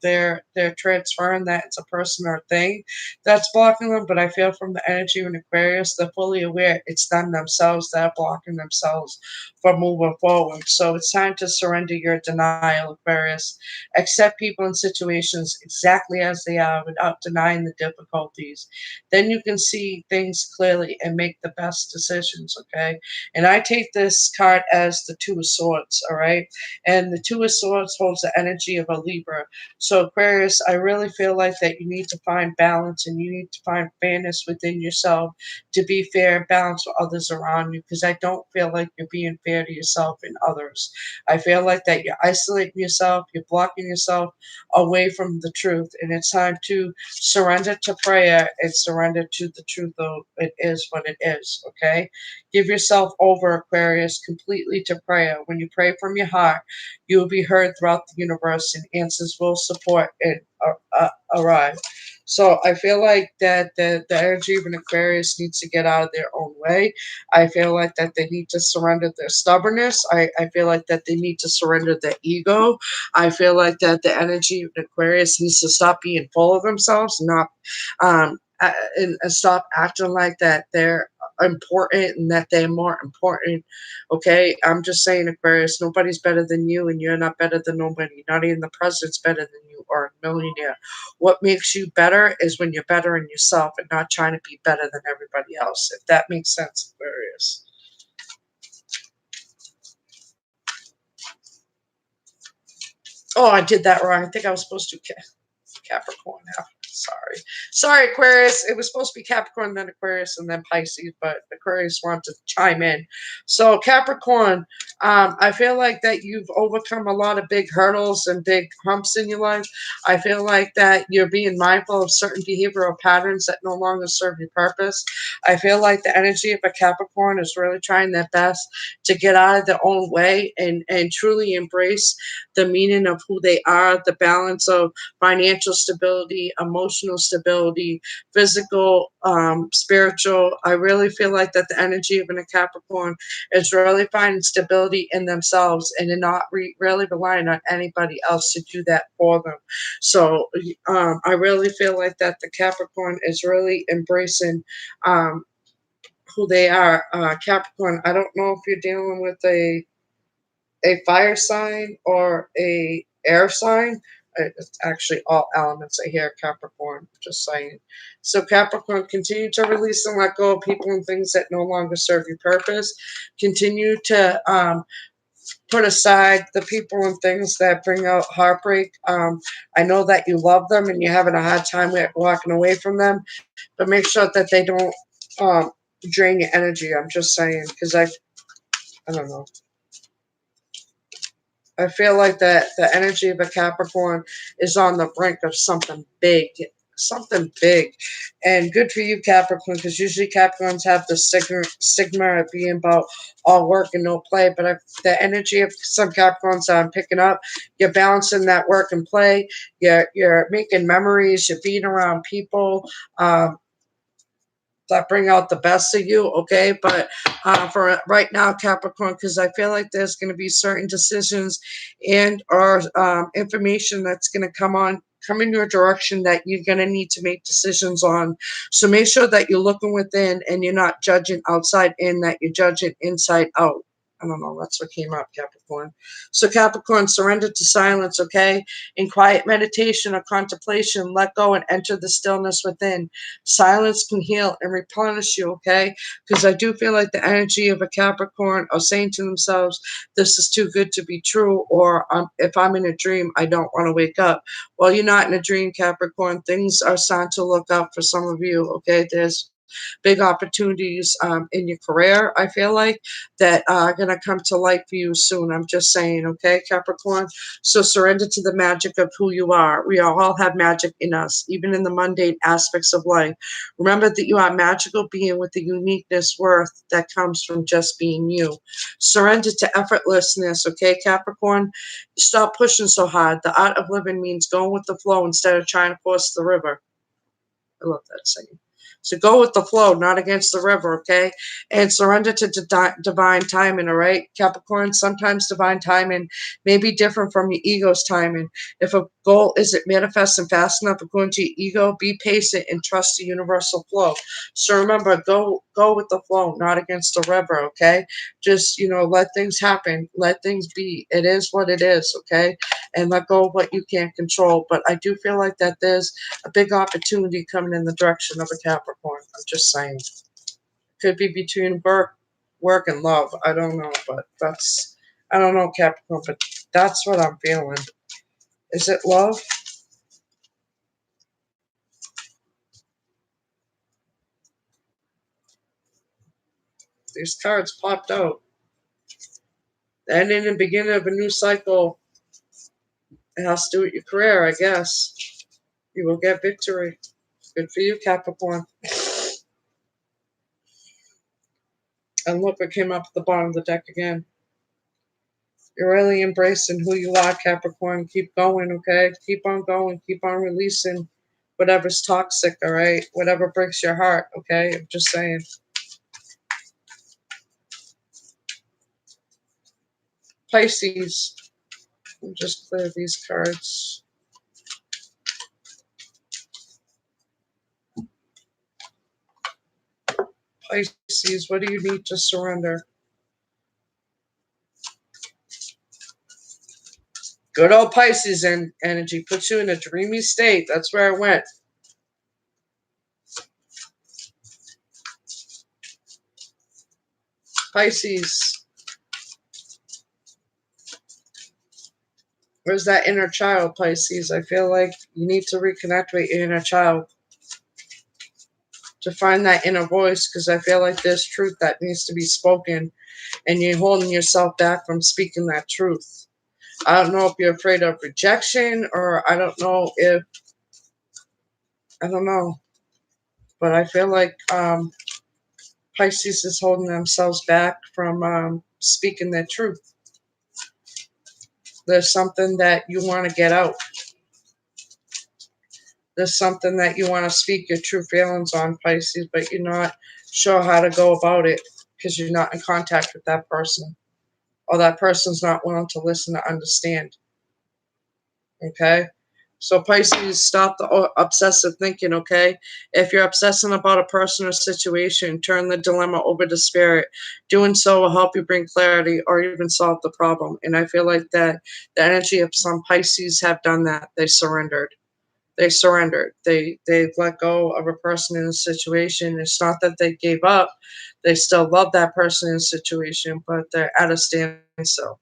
they're transferring that it's a person or a thing that's blocking them, but I feel from the energy of an Aquarius, they're fully aware it's them themselves that are blocking themselves from moving forward. So it's time to surrender your denial, Aquarius. Accept people and situations exactly as they are without denying the difficulties. Then you can see things clearly and make the best decisions, okay? And I take this card as the Two of Swords, all right? And the Two of Swords holds the energy of a Libra. So, Aquarius, I really feel like that you need to find balance and you need to find fairness within yourself to be fair and balanced with others around you, because I don't feel like you're being fair to yourself and others. I feel like that you're isolating yourself, you're blocking yourself away from the truth, and it's time to surrender to prayer and surrender to the truth of it is what it is, okay? Give yourself over, Aquarius, completely to prayer. When you pray from your heart, you will be heard throughout the universe and answers will support and arrive. So I feel like that the energy of an Aquarius needs to get out of their own way. I feel like that they need to surrender their stubbornness. I feel like that they need to surrender their ego. I feel like that the energy of an Aquarius needs to stop being full of themselves, not and stop acting like that they're important and that they're more important. Okay, I'm just saying, Aquarius, nobody's better than you, and you're not better than nobody. Not even the president's better than you or a millionaire. What makes you better is when you're better in yourself and not trying to be better than everybody else. If that makes sense, Aquarius. Oh, I did that wrong. I think I was supposed to Capricorn now. Sorry, Aquarius. It was supposed to be Capricorn, then Aquarius, and then Pisces, but Aquarius wanted to chime in. So Capricorn, I feel like that you've overcome a lot of big hurdles and big humps in your life. I feel like that you're being mindful of certain behavioral patterns that no longer serve your purpose. I feel like the energy of a Capricorn is really trying their best to get out of their own way and truly embrace the meaning of who they are, the balance of financial stability, emotional stability, physical, spiritual. I really feel like that the energy of a Capricorn is really finding stability in themselves and in not really relying on anybody else to do that for them. So I really feel like that the Capricorn is really embracing who they are. Capricorn, I don't know if you're dealing with a fire sign or a air sign. It's actually all elements I hear Capricorn, just saying. So Capricorn, continue to release and let go of people and things that no longer serve your purpose. Continue to put aside the people and things that bring out heartbreak. I know that you love them and you're having a hard time with walking away from them, but make sure that they don't drain your energy. I'm just saying, because I don't know. I feel like that the energy of a Capricorn is on the brink of something big, and good for you, Capricorn, because usually Capricorns have the stigma of being about all work and no play. But the energy of some Capricorns that I'm picking up, you're balancing that work and play. You're making memories. You're being around people. That bring out the best of you, okay? But for right now, Capricorn, because I feel like there's going to be certain decisions and or information that's going to coming your direction that you're going to need to make decisions on. So make sure that you're looking within and you're not judging outside in, that you're judging inside out. I don't know, that's what came up, Capricorn. So, Capricorn, surrender to silence, okay? In quiet meditation or contemplation, let go and enter the stillness within. Silence can heal and replenish you, okay? Because I do feel like the energy of a Capricorn are saying to themselves, this is too good to be true, or if I'm in a dream, I don't want to wake up. Well, you're not in a dream, Capricorn. Things are starting to look up for some of you, okay? There's big opportunities in your career, I feel like, that are going to come to light for you soon. I'm just saying, okay, Capricorn? So surrender to the magic of who you are. We all have magic in us, even in the mundane aspects of life. Remember that you are a magical being with the uniqueness worth that comes from just being you. Surrender to effortlessness, okay, Capricorn? Stop pushing so hard. The art of living means going with the flow instead of trying to force the river. I love that saying. So go with the flow, not against the river, okay? And surrender to divine timing, all right? Capricorn, sometimes divine timing may be different from your ego's timing. If a goal isn't manifesting fast enough according to your ego, be patient and trust the universal flow. So remember, go with the flow, not against the river, okay? Just, let things happen. Let things be. It is what it is, okay? And let go of what you can't control. But I do feel like that there's a big opportunity coming in the direction of a Capricorn. I'm just saying. Could be between work and love. I don't know, but I don't know, Capricorn, but that's what I'm feeling. Is it love? These cards popped out. And in the beginning of a new cycle, it has to do with your career, I guess. You will get victory. Good for you, Capricorn. And look what came up at the bottom of the deck again. You're really embracing who you are, Capricorn. Keep going, okay? Keep on going. Keep on releasing whatever's toxic, all right? Whatever breaks your heart, okay? I'm just saying. Pisces. Let me just clear these cards. Pisces, what do you need to surrender? Good old Pisces energy puts you in a dreamy state. That's where I went. Pisces. Where's that inner child, Pisces? I feel like you need to reconnect with your inner child to find that inner voice, because I feel like there's truth that needs to be spoken and you're holding yourself back from speaking that truth. I don't know if you're afraid of rejection, or I don't know, but I feel like Pisces is holding themselves back from speaking their truth. There's something that you want to get out. There's something that you want to speak your true feelings on, Pisces, but you're not sure how to go about it because you're not in contact with that person, or that person's not willing to listen to understand. Okay? So Pisces, stop the obsessive thinking, okay? If you're obsessing about a person or situation, turn the dilemma over to spirit. Doing so will help you bring clarity or even solve the problem. And I feel like that the energy of some Pisces have done that. They surrendered. They surrendered. They let go of a person in a situation. It's not that they gave up. They still love that person in a situation, but they're at a standstill.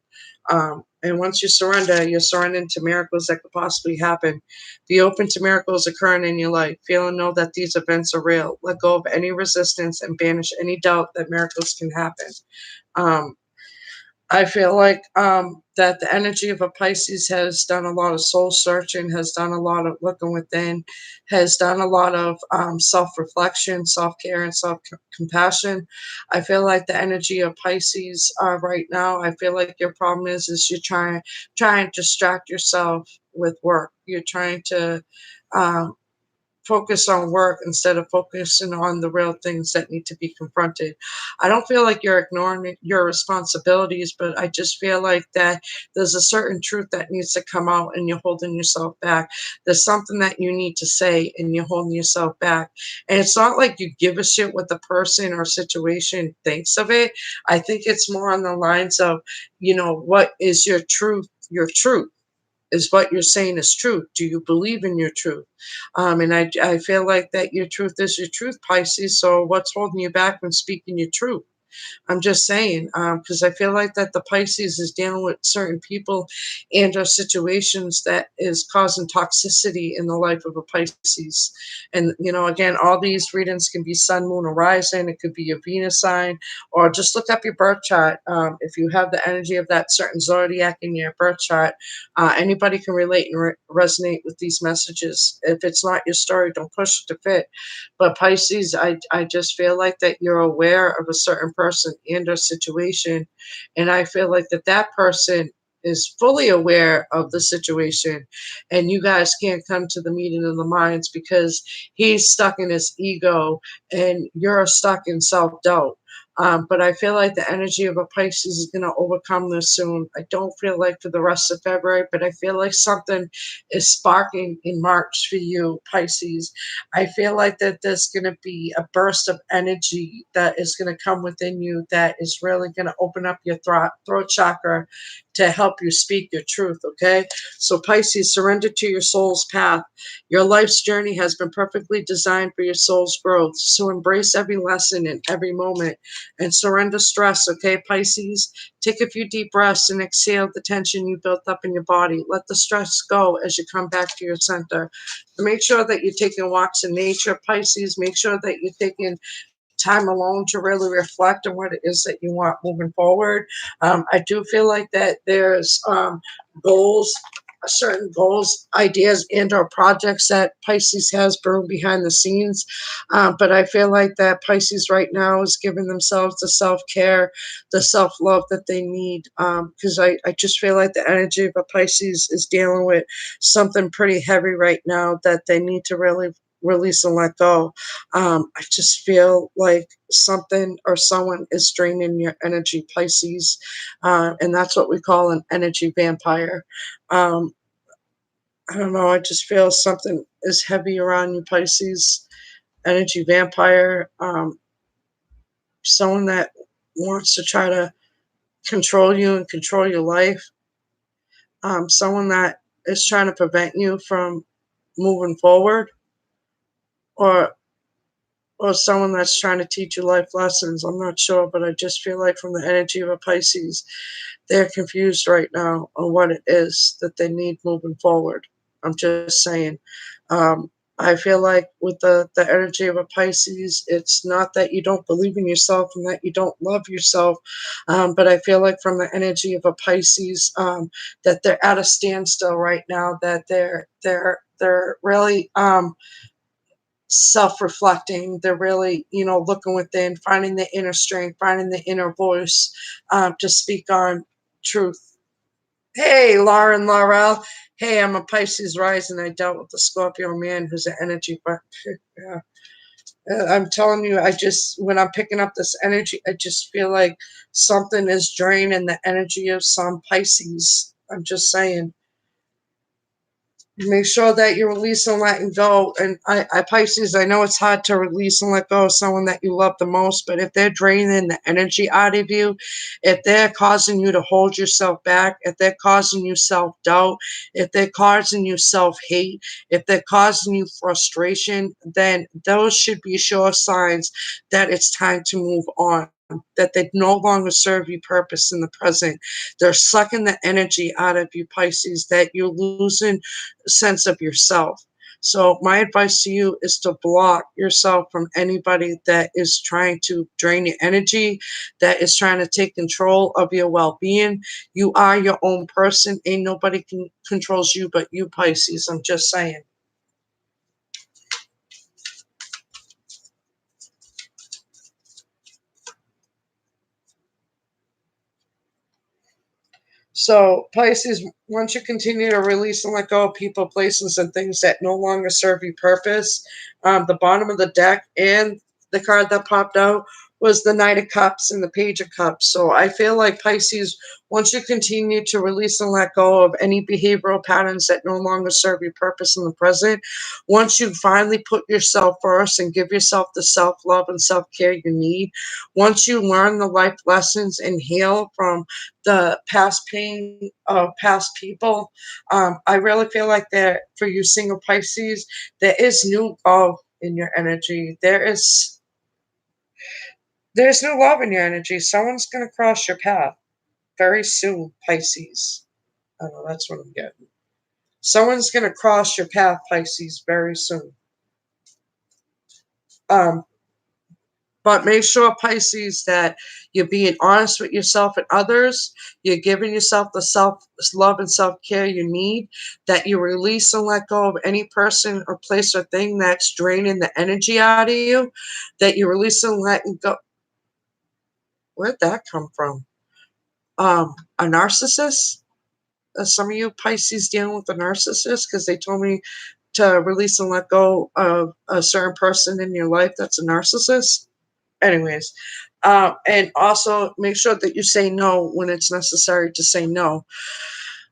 And once you surrender, you're surrendering to miracles that could possibly happen. Be open to miracles occurring in your life. Feel and know that these events are real. Let go of any resistance and banish any doubt that miracles can happen. Um, I feel like that the energy of a Pisces has done a lot of soul searching, has done a lot of looking within, has done a lot of self reflection, self care, and self compassion. I feel like the energy of Pisces right now. I feel like your problem is you're trying to distract yourself with work. You're trying to um, focus on work instead of focusing on the real things that need to be confronted. I don't feel like you're ignoring your responsibilities, but I just feel like that there's a certain truth that needs to come out and you're holding yourself back. There's something that you need to say and you're holding yourself back. And it's not like you give a shit what the person or situation thinks of it. I think it's more on the lines of, what is your truth? Your truth is what you're saying is true. Do you believe in your truth? And I feel like that your truth is your truth, Pisces. So what's holding you back from speaking your truth? I'm just saying, because I feel like that the Pisces is dealing with certain people and or situations that is causing toxicity in the life of a Pisces. And, again, all these readings can be sun, moon, or rising. It could be your Venus sign, or just look up your birth chart. If you have the energy of that certain zodiac in your birth chart, anybody can relate and resonate with these messages. If it's not your story, don't push it to fit. But Pisces, I just feel like that you're aware of a certain person and a situation. And I feel like that person is fully aware of the situation. And you guys can't come to the meeting of the minds because he's stuck in his ego and you're stuck in self doubt. But I feel like the energy of a Pisces is going to overcome this soon. I don't feel like for the rest of February, but I feel like something is sparking in March for you, Pisces. I feel like that there's going to be a burst of energy that is going to come within you that is really going to open up your throat chakra to help you speak your truth, okay? So, Pisces, surrender to your soul's path. Your life's journey has been perfectly designed for your soul's growth. So, embrace every lesson in every moment and surrender stress, okay, Pisces? Take a few deep breaths and exhale the tension you built up in your body. Let the stress go as you come back to your center. Make sure that you're taking walks in nature, Pisces. Make sure that you're taking time alone to really reflect on what it is that you want moving forward. I do feel like that there's goals, certain goals, ideas, and or projects that Pisces has brewing behind the scenes. But I feel like that Pisces right now is giving themselves the self-care, the self-love that they need. Because I just feel like the energy of a Pisces is dealing with something pretty heavy right now that they need to really release and let go. I just feel like something or someone is draining your energy, Pisces, and that's what we call an energy vampire. Um, I don't know. I just feel something is heavy around you, Pisces. Energy vampire, someone that wants to try to control you and control your life. Someone that is trying to prevent you from moving forward, or someone that's trying to teach you life lessons. I'm not sure, but I just feel like from the energy of a Pisces, they're confused right now on what it is that they need moving forward. I'm just saying. Um, I feel like with the energy of a Pisces, it's not that you don't believe in yourself and that you don't love yourself, but I feel like from the energy of a Pisces, that they're at a standstill right now. That they're really self-reflecting. They're really, looking within, finding the inner strength, finding the inner voice to speak on truth. Hey, Lauren Laurel. Hey, I'm a Pisces rising. I dealt with the Scorpio man who's an energy, but yeah. I'm telling you, when I'm picking up this energy, I just feel like something is draining the energy of some Pisces. I'm just saying. Make sure that you release and letting go. And I Pisces, I know it's hard to release and let go of someone that you love the most, but if they're draining the energy out of you, if they're causing you to hold yourself back, if they're causing you self doubt, if they're causing you self hate, if they're causing you frustration, then those should be sure signs that it's time to move on. That they no longer serve you purpose in the present. They're sucking the energy out of you, Pisces, that you're losing sense of yourself. So my advice to you is to block yourself from anybody that is trying to drain your energy, that is trying to take control of your well-being. You are your own person. Ain't nobody can controls you but you, Pisces. I'm just saying. So, Pisces, once you continue to release and let go of people, places, and things that no longer serve you purpose, the bottom of the deck and the card that popped out was the Knight of Cups and the Page of Cups. So, I feel like Pisces, once you continue to release and let go of any behavioral patterns that no longer serve your purpose in the present, once you finally put yourself first and give yourself the self love and self care you need, once you learn the life lessons and heal from the past pain of past people. I really feel like that for you single Pisces, there is new love in your energy. There's new love in your energy. Someone's gonna cross your path very soon, Pisces. I don't know, that's what I'm getting. Someone's gonna cross your path, Pisces, very soon. Um, But make sure, Pisces, that you're being honest with yourself and others. You're giving yourself the self love and self care you need. That you release and let go of any person or place or thing that's draining the energy out of you. That you release and let go. Where'd that come from? A narcissist? Some of you Pisces dealing with a narcissist because they told me to release and let go of a certain person in your life that's a narcissist. Anyways, and also make sure that you say no when it's necessary to say no.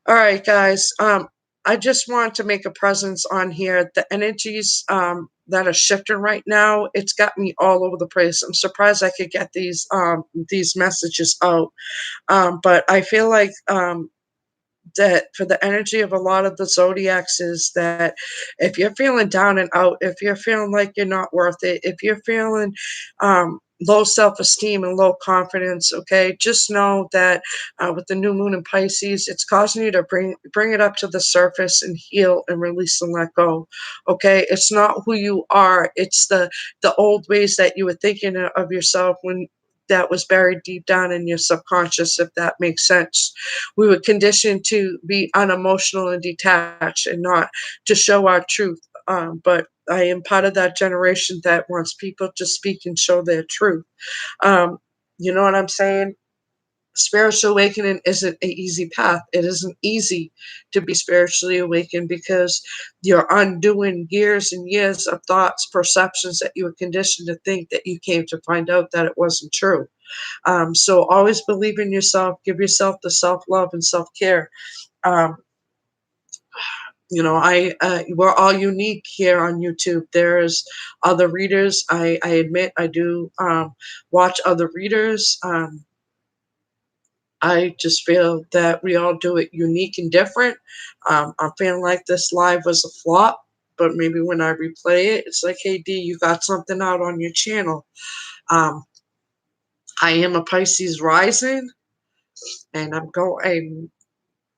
All right, guys. I just want to make a presence on here. The energies that are shifting right now, it's got me all over the place. I'm surprised I could get these messages out. But I feel like that for the energy of a lot of the zodiacs is that if you're feeling down and out, if you're feeling like you're not worth it, if you're feeling low self-esteem and low confidence, okay, just know that with the new moon in Pisces, it's causing you to bring it up to the surface and heal and release and let go. Okay, it's not who you are, it's the old ways that you were thinking of yourself when that was buried deep down in your subconscious, if that makes sense. We were conditioned to be unemotional and detached and not to show our truth. But I am part of that generation that wants people to speak and show their truth. Um, you know what I'm saying? Spiritual awakening isn't an easy path. It isn't easy to be spiritually awakened because you're undoing years and years of thoughts, perceptions that you were conditioned to think that you came to find out that it wasn't true. So always believe in yourself, give yourself the self love and self care. Um, we're all unique here on YouTube. There's other readers. I admit I do watch other readers. I just feel that we all do it unique and different. I'm feeling like this live was a flop, but maybe when I replay it, it's like, hey D, you got something out on your channel. Um, I am a Pisces rising, and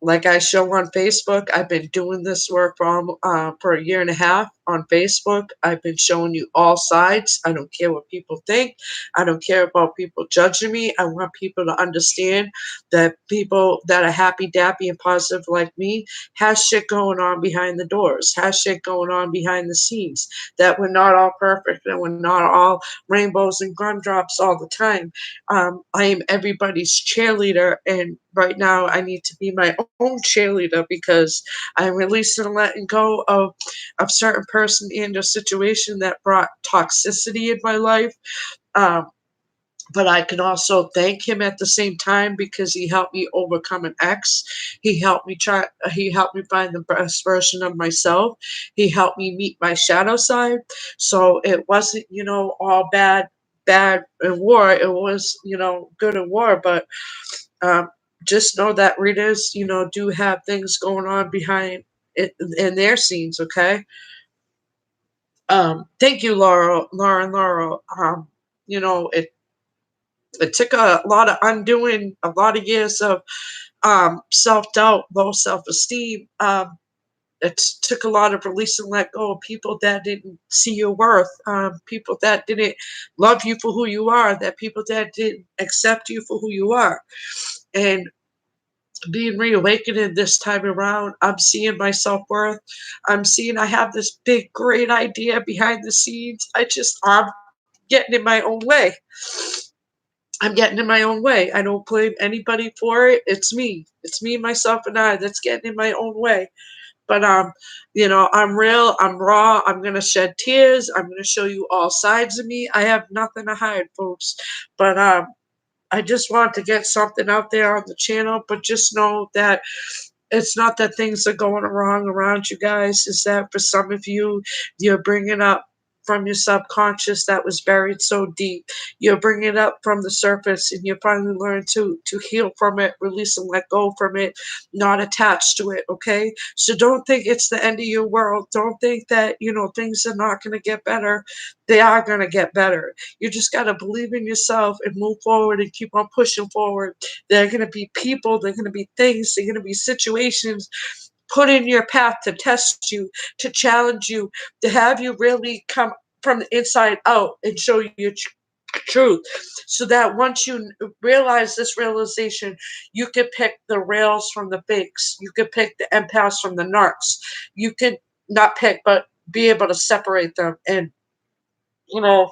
like I show on Facebook, I've been doing this work for a year and a half on Facebook. I've been showing you all sides. I don't care what people think. I don't care about people judging me. I want people to understand that people that are happy, dappy, and positive like me has shit going on behind the doors, has shit going on behind the scenes, that we're not all perfect and we're not all rainbows and gumdrops all the time. I am everybody's cheerleader, and right now I need to be my own cheerleader because I'm releasing and letting go of a certain person and a situation that brought toxicity in my life. Um, but I can also thank him at the same time because he helped me overcome an ex. He helped me find the best version of myself. He helped me meet my shadow side. So it wasn't, all bad in war. It was, good in war, but um, just know that readers, do have things going on behind it in their scenes, okay? Thank you, Laura. It took a lot of undoing, a lot of years of self-doubt, low self-esteem. It took a lot of release and let go of people that didn't see your worth, people that didn't love you for who you are, that people that didn't accept you for who you are. And being reawakened this time around, I'm seeing my self worth. I'm seeing I have this big, great idea behind the scenes. I'm getting in my own way. I'm getting in my own way. I don't blame anybody for it. It's me. It's me, myself, and I that's getting in my own way. But I'm real, I'm raw, I'm gonna shed tears, I'm gonna show you all sides of me. I have nothing to hide, folks. But I just want to get something out there on the channel, but just know that it's not that things are going wrong around you guys. Is that for some of you, you're bringing up from your subconscious that was buried so deep. You're bringing it up from the surface, and you finally learn to heal from it, release and let go from it, not attached to it. Okay, so don't think it's the end of your world. Don't think that things are not going to get better. They are going to get better. You just got to believe in yourself and move forward and keep on pushing forward. There are going to be people, there are going to be things, there are going to be situations put in your path to test you, to challenge you, to have you really come from the inside out and show you your truth. So that once you realize this realization, you can pick the reals from the fakes. You can pick the empaths from the narcs. You can not pick, but be able to separate them and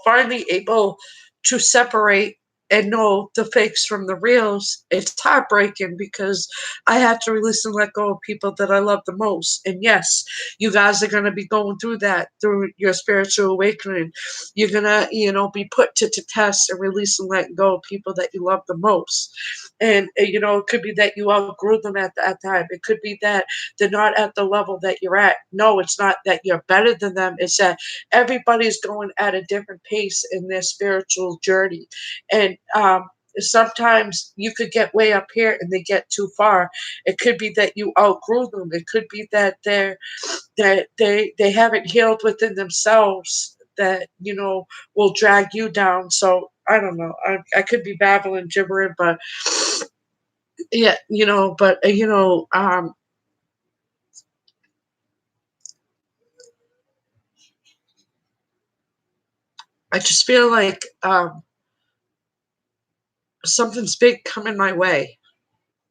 finally able to separate and know the fakes from the reals. It's heartbreaking because I had to release and let go of people that I love the most. And yes, you guys are going to be going through that through your spiritual awakening. You're going to, be put to test and release and let go of people that you love the most. And, it could be that you outgrew them at that time. It could be that they're not at the level that you're at. No, it's not that you're better than them. It's that everybody's going at a different pace in their spiritual journey. And sometimes you could get way up here and they get too far. It could be that you outgrew them. It could be that they haven't healed within themselves that will drag you down. So I don't know. I could be babbling gibbering, but yeah, I just feel like something's big coming my way,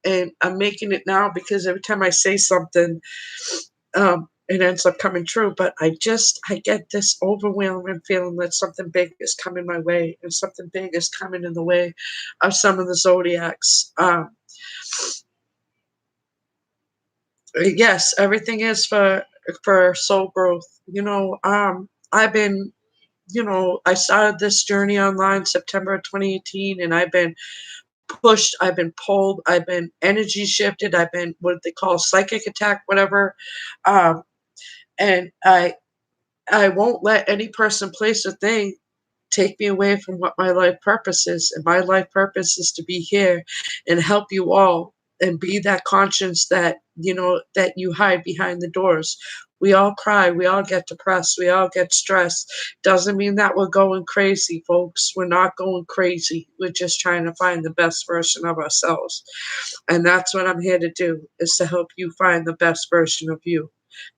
and I'm making it now because every time I say something, it ends up coming true. But I get this overwhelming feeling that something big is coming my way, and something big is coming in the way of some of the zodiacs. Yes, everything is for soul growth. I've been, I started this journey online September of 2018, and I've been pushed, I've been pulled, I've been energy shifted, I've been what they call psychic attack, whatever. Um, and I won't let any person, place, or thing take me away from what my life purpose is. And my life purpose is to be here and help you all and be that conscience that, that you hide behind the doors. We all cry, we all get depressed, we all get stressed. Doesn't mean that we're going crazy, folks. We're not going crazy. We're just trying to find the best version of ourselves. And that's what I'm here to do, is to help you find the best version of you.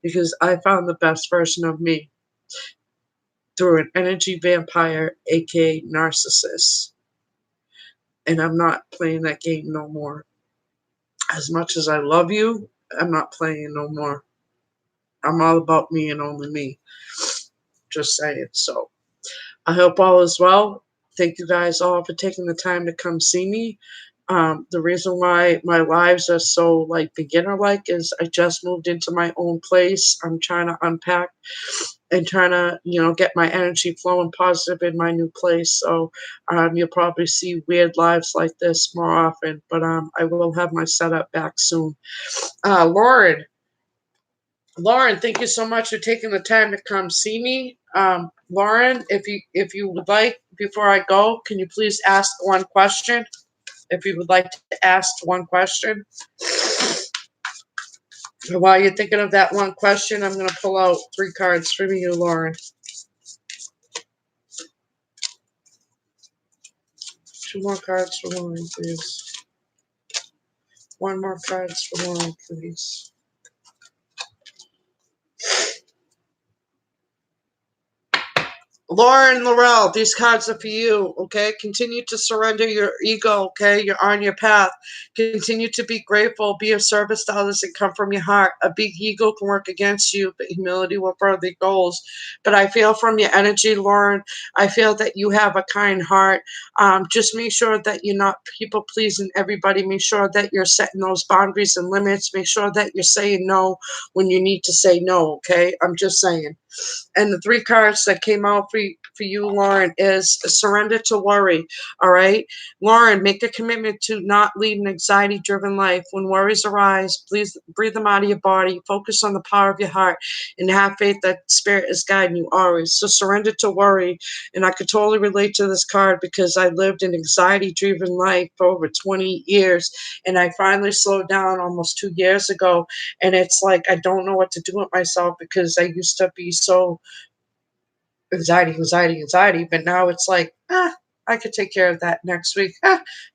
Because I found the best version of me through an energy vampire, aka narcissist. And I'm not playing that game no more. As much as I love you, I'm not playing no more. I'm all about me and only me. Just saying. So I hope all is well. Thank you guys all for taking the time to come see me. The reason why my lives are so like beginner like is I just moved into my own place. I'm trying to unpack and trying to, get my energy flowing positive in my new place. So you'll probably see weird lives like this more often, but I will have my setup back soon. Lauren, thank you so much for taking the time to come see me. Lauren, if you would like, before I go, can you please ask one question? If you would like to ask one question. While you're thinking of that one question, I'm going to pull out 3 cards for you, Lauren. 2 more cards for Lauren, please. 1 more cards for Lauren, please. Lauren Laurel, these cards are for you, okay? Continue to surrender your ego, okay? You're on your path. Continue to be grateful, be of service to others, and come from your heart. A big ego can work against you, but humility will further your goals. But I feel from your energy, Lauren, I feel that you have a kind heart. Just make sure that you're not people pleasing everybody. Make sure that you're setting those boundaries and limits. Make sure that you're saying no when you need to say no, okay? I'm just saying. And the three cards that came out for you, Lauren, is surrender to worry. All right. Lauren, make a commitment to not lead an anxiety driven life. When worries arise, please breathe them out of your body. Focus on the power of your heart and have faith that spirit is guiding you always. So surrender to worry. And I could totally relate to this card because I lived an anxiety driven life for over 20 years. And I finally slowed down almost 2 years ago. And it's like I don't know what to do with myself because I used to be so anxiety, anxiety, anxiety. But now it's like, I could take care of that next week.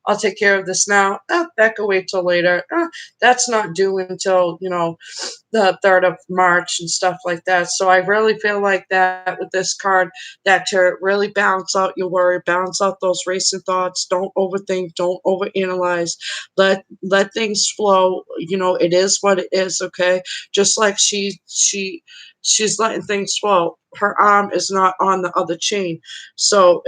I'll take care of this now. That could wait till later. That's not due until, the 3rd of March and stuff like that. So I really feel like that with this card, that to really balance out your worry, balance out those racing thoughts. Don't overthink, don't overanalyze. Let things flow. It is what it is, okay? Just like she's letting things flow. Her arm is not on the other chain. So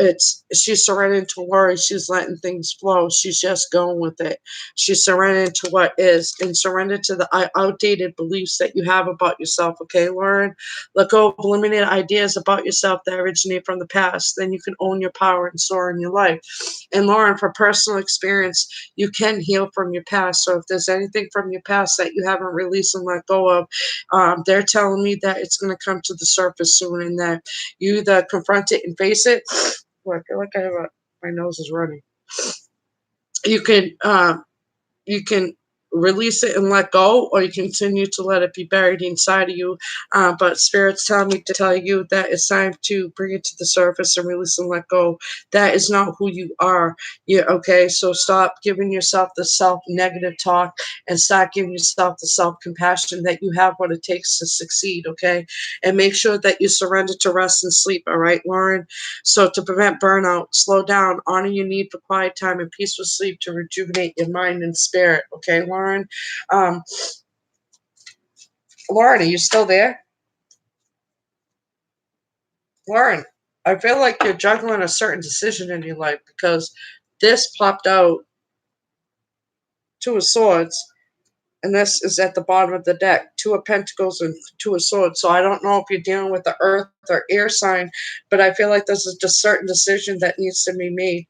she's surrendering to worry. She's letting things flow. She's just going with it. She's surrendering to what is and surrender to the outdated beliefs that you have about yourself. Okay, Lauren? Let go of limited ideas about yourself that originate from the past. Then you can own your power and soar in your life. And Lauren, for personal experience, you can heal from your past. So if there's anything from your past that you haven't released and let go of, they're telling me that it's going to come to the surface soon and that you either confront it and face it. Well, I feel like my nose is running. You can you can release it and let go, or you continue to let it be buried inside of you. But Spirit's telling me to tell you that it's time to bring it to the surface and release and let go. That is not who you are. Yeah, okay. So stop giving yourself the self-negative talk and start giving yourself the self-compassion that you have what it takes to succeed. Okay, and make sure that you surrender to rest and sleep. All right, Lauren. So to prevent burnout, slow down, honor your need for quiet time and peaceful sleep to rejuvenate your mind and spirit. Okay, Lauren? Um, Lauren, are you still there? Lauren, I feel like you're juggling a certain decision in your life because this popped out 2 of Swords, and this is at the bottom of the deck, 2 of Pentacles and 2 of Swords. So I don't know if you're dealing with the earth or air sign, but I feel like there's a just certain decision that needs to be made.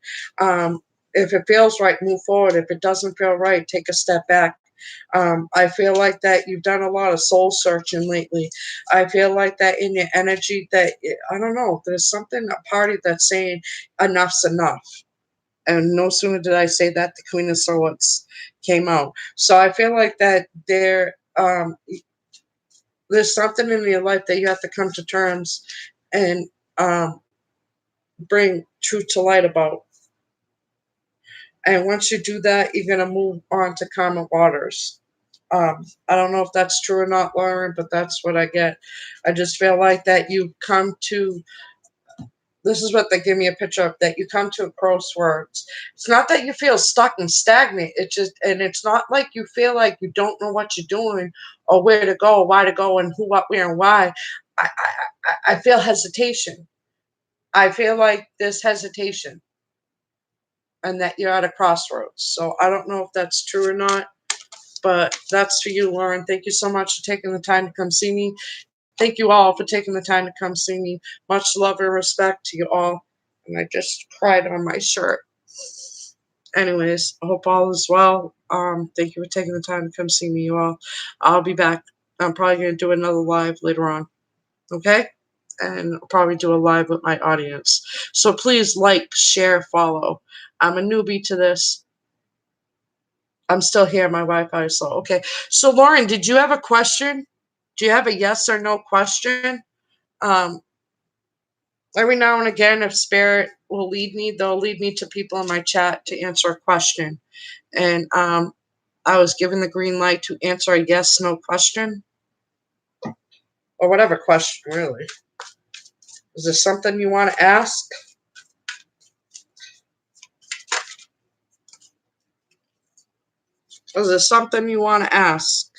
If it feels right, move forward. If it doesn't feel right, take a step back. I feel like that you've done a lot of soul searching lately. I feel like that in your energy that, I don't know, there's something, a party that's saying enough's enough. And no sooner did I say that, the Queen of Swords came out. So I feel like that there's something in your life that you have to come to terms and bring truth to light about. And once you do that, you're going to move on to calmer waters. I don't know if that's true or not, Lauren, but that's what I get. I just feel like that you come to, this is what they give me a picture of, that you come to a crossroads. It's not that you feel stuck and stagnant. And it's not like you feel like you don't know what you're doing or where to go, or why to go, and who, what, where, and why. I feel hesitation. I feel like there's hesitation and that you're at a crossroads. So I don't know if that's true or not, but that's for you, Lauren. Thank you so much for taking the time to come see me. Thank you all for taking the time to come see me. Much love and respect to you all. And I just cried on my shirt. Anyways, I hope all is well. Thank you for taking the time to come see me, you all. I'll be back. I'm probably going to do another live later on. Okay? And I'll probably do a live with my audience. So please like, share, follow. I'm a newbie to this. I'm still here. My Wi-Fi is slow. Okay. So Lauren, did you have a question? Do you have a yes or no question? Um, every now and again, if Spirit will lead me, they'll lead me to people in my chat to answer a question. And I was given the green light to answer a yes/no question, or whatever question, really. Is there something you want to ask? Is there something you want to ask?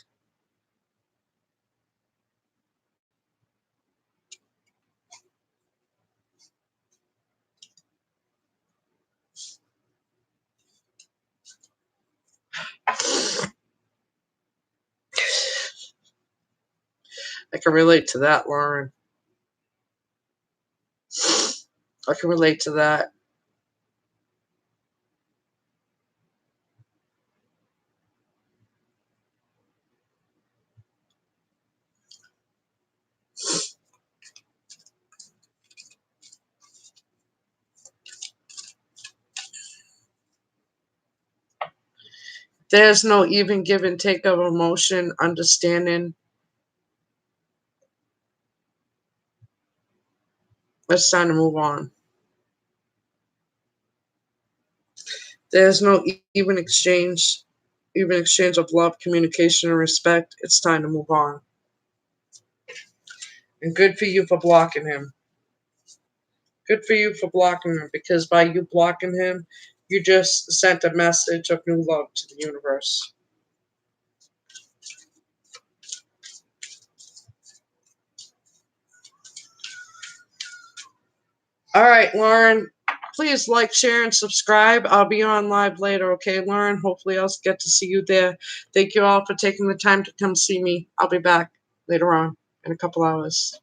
I can relate to that, Lauren. I can relate to that. There's no even give and take of emotion, understanding. It's time to move on. There's no even exchange of love, communication, and respect. It's time to move on. And good for you for blocking him. Good for you for blocking him, because by you blocking him, you just sent a message of new love to the universe. All right, Lauren. Please like, share, and subscribe. I'll be on live later, okay, Lauren? Hopefully, I'll get to see you there. Thank you all for taking the time to come see me. I'll be back later on in a couple hours.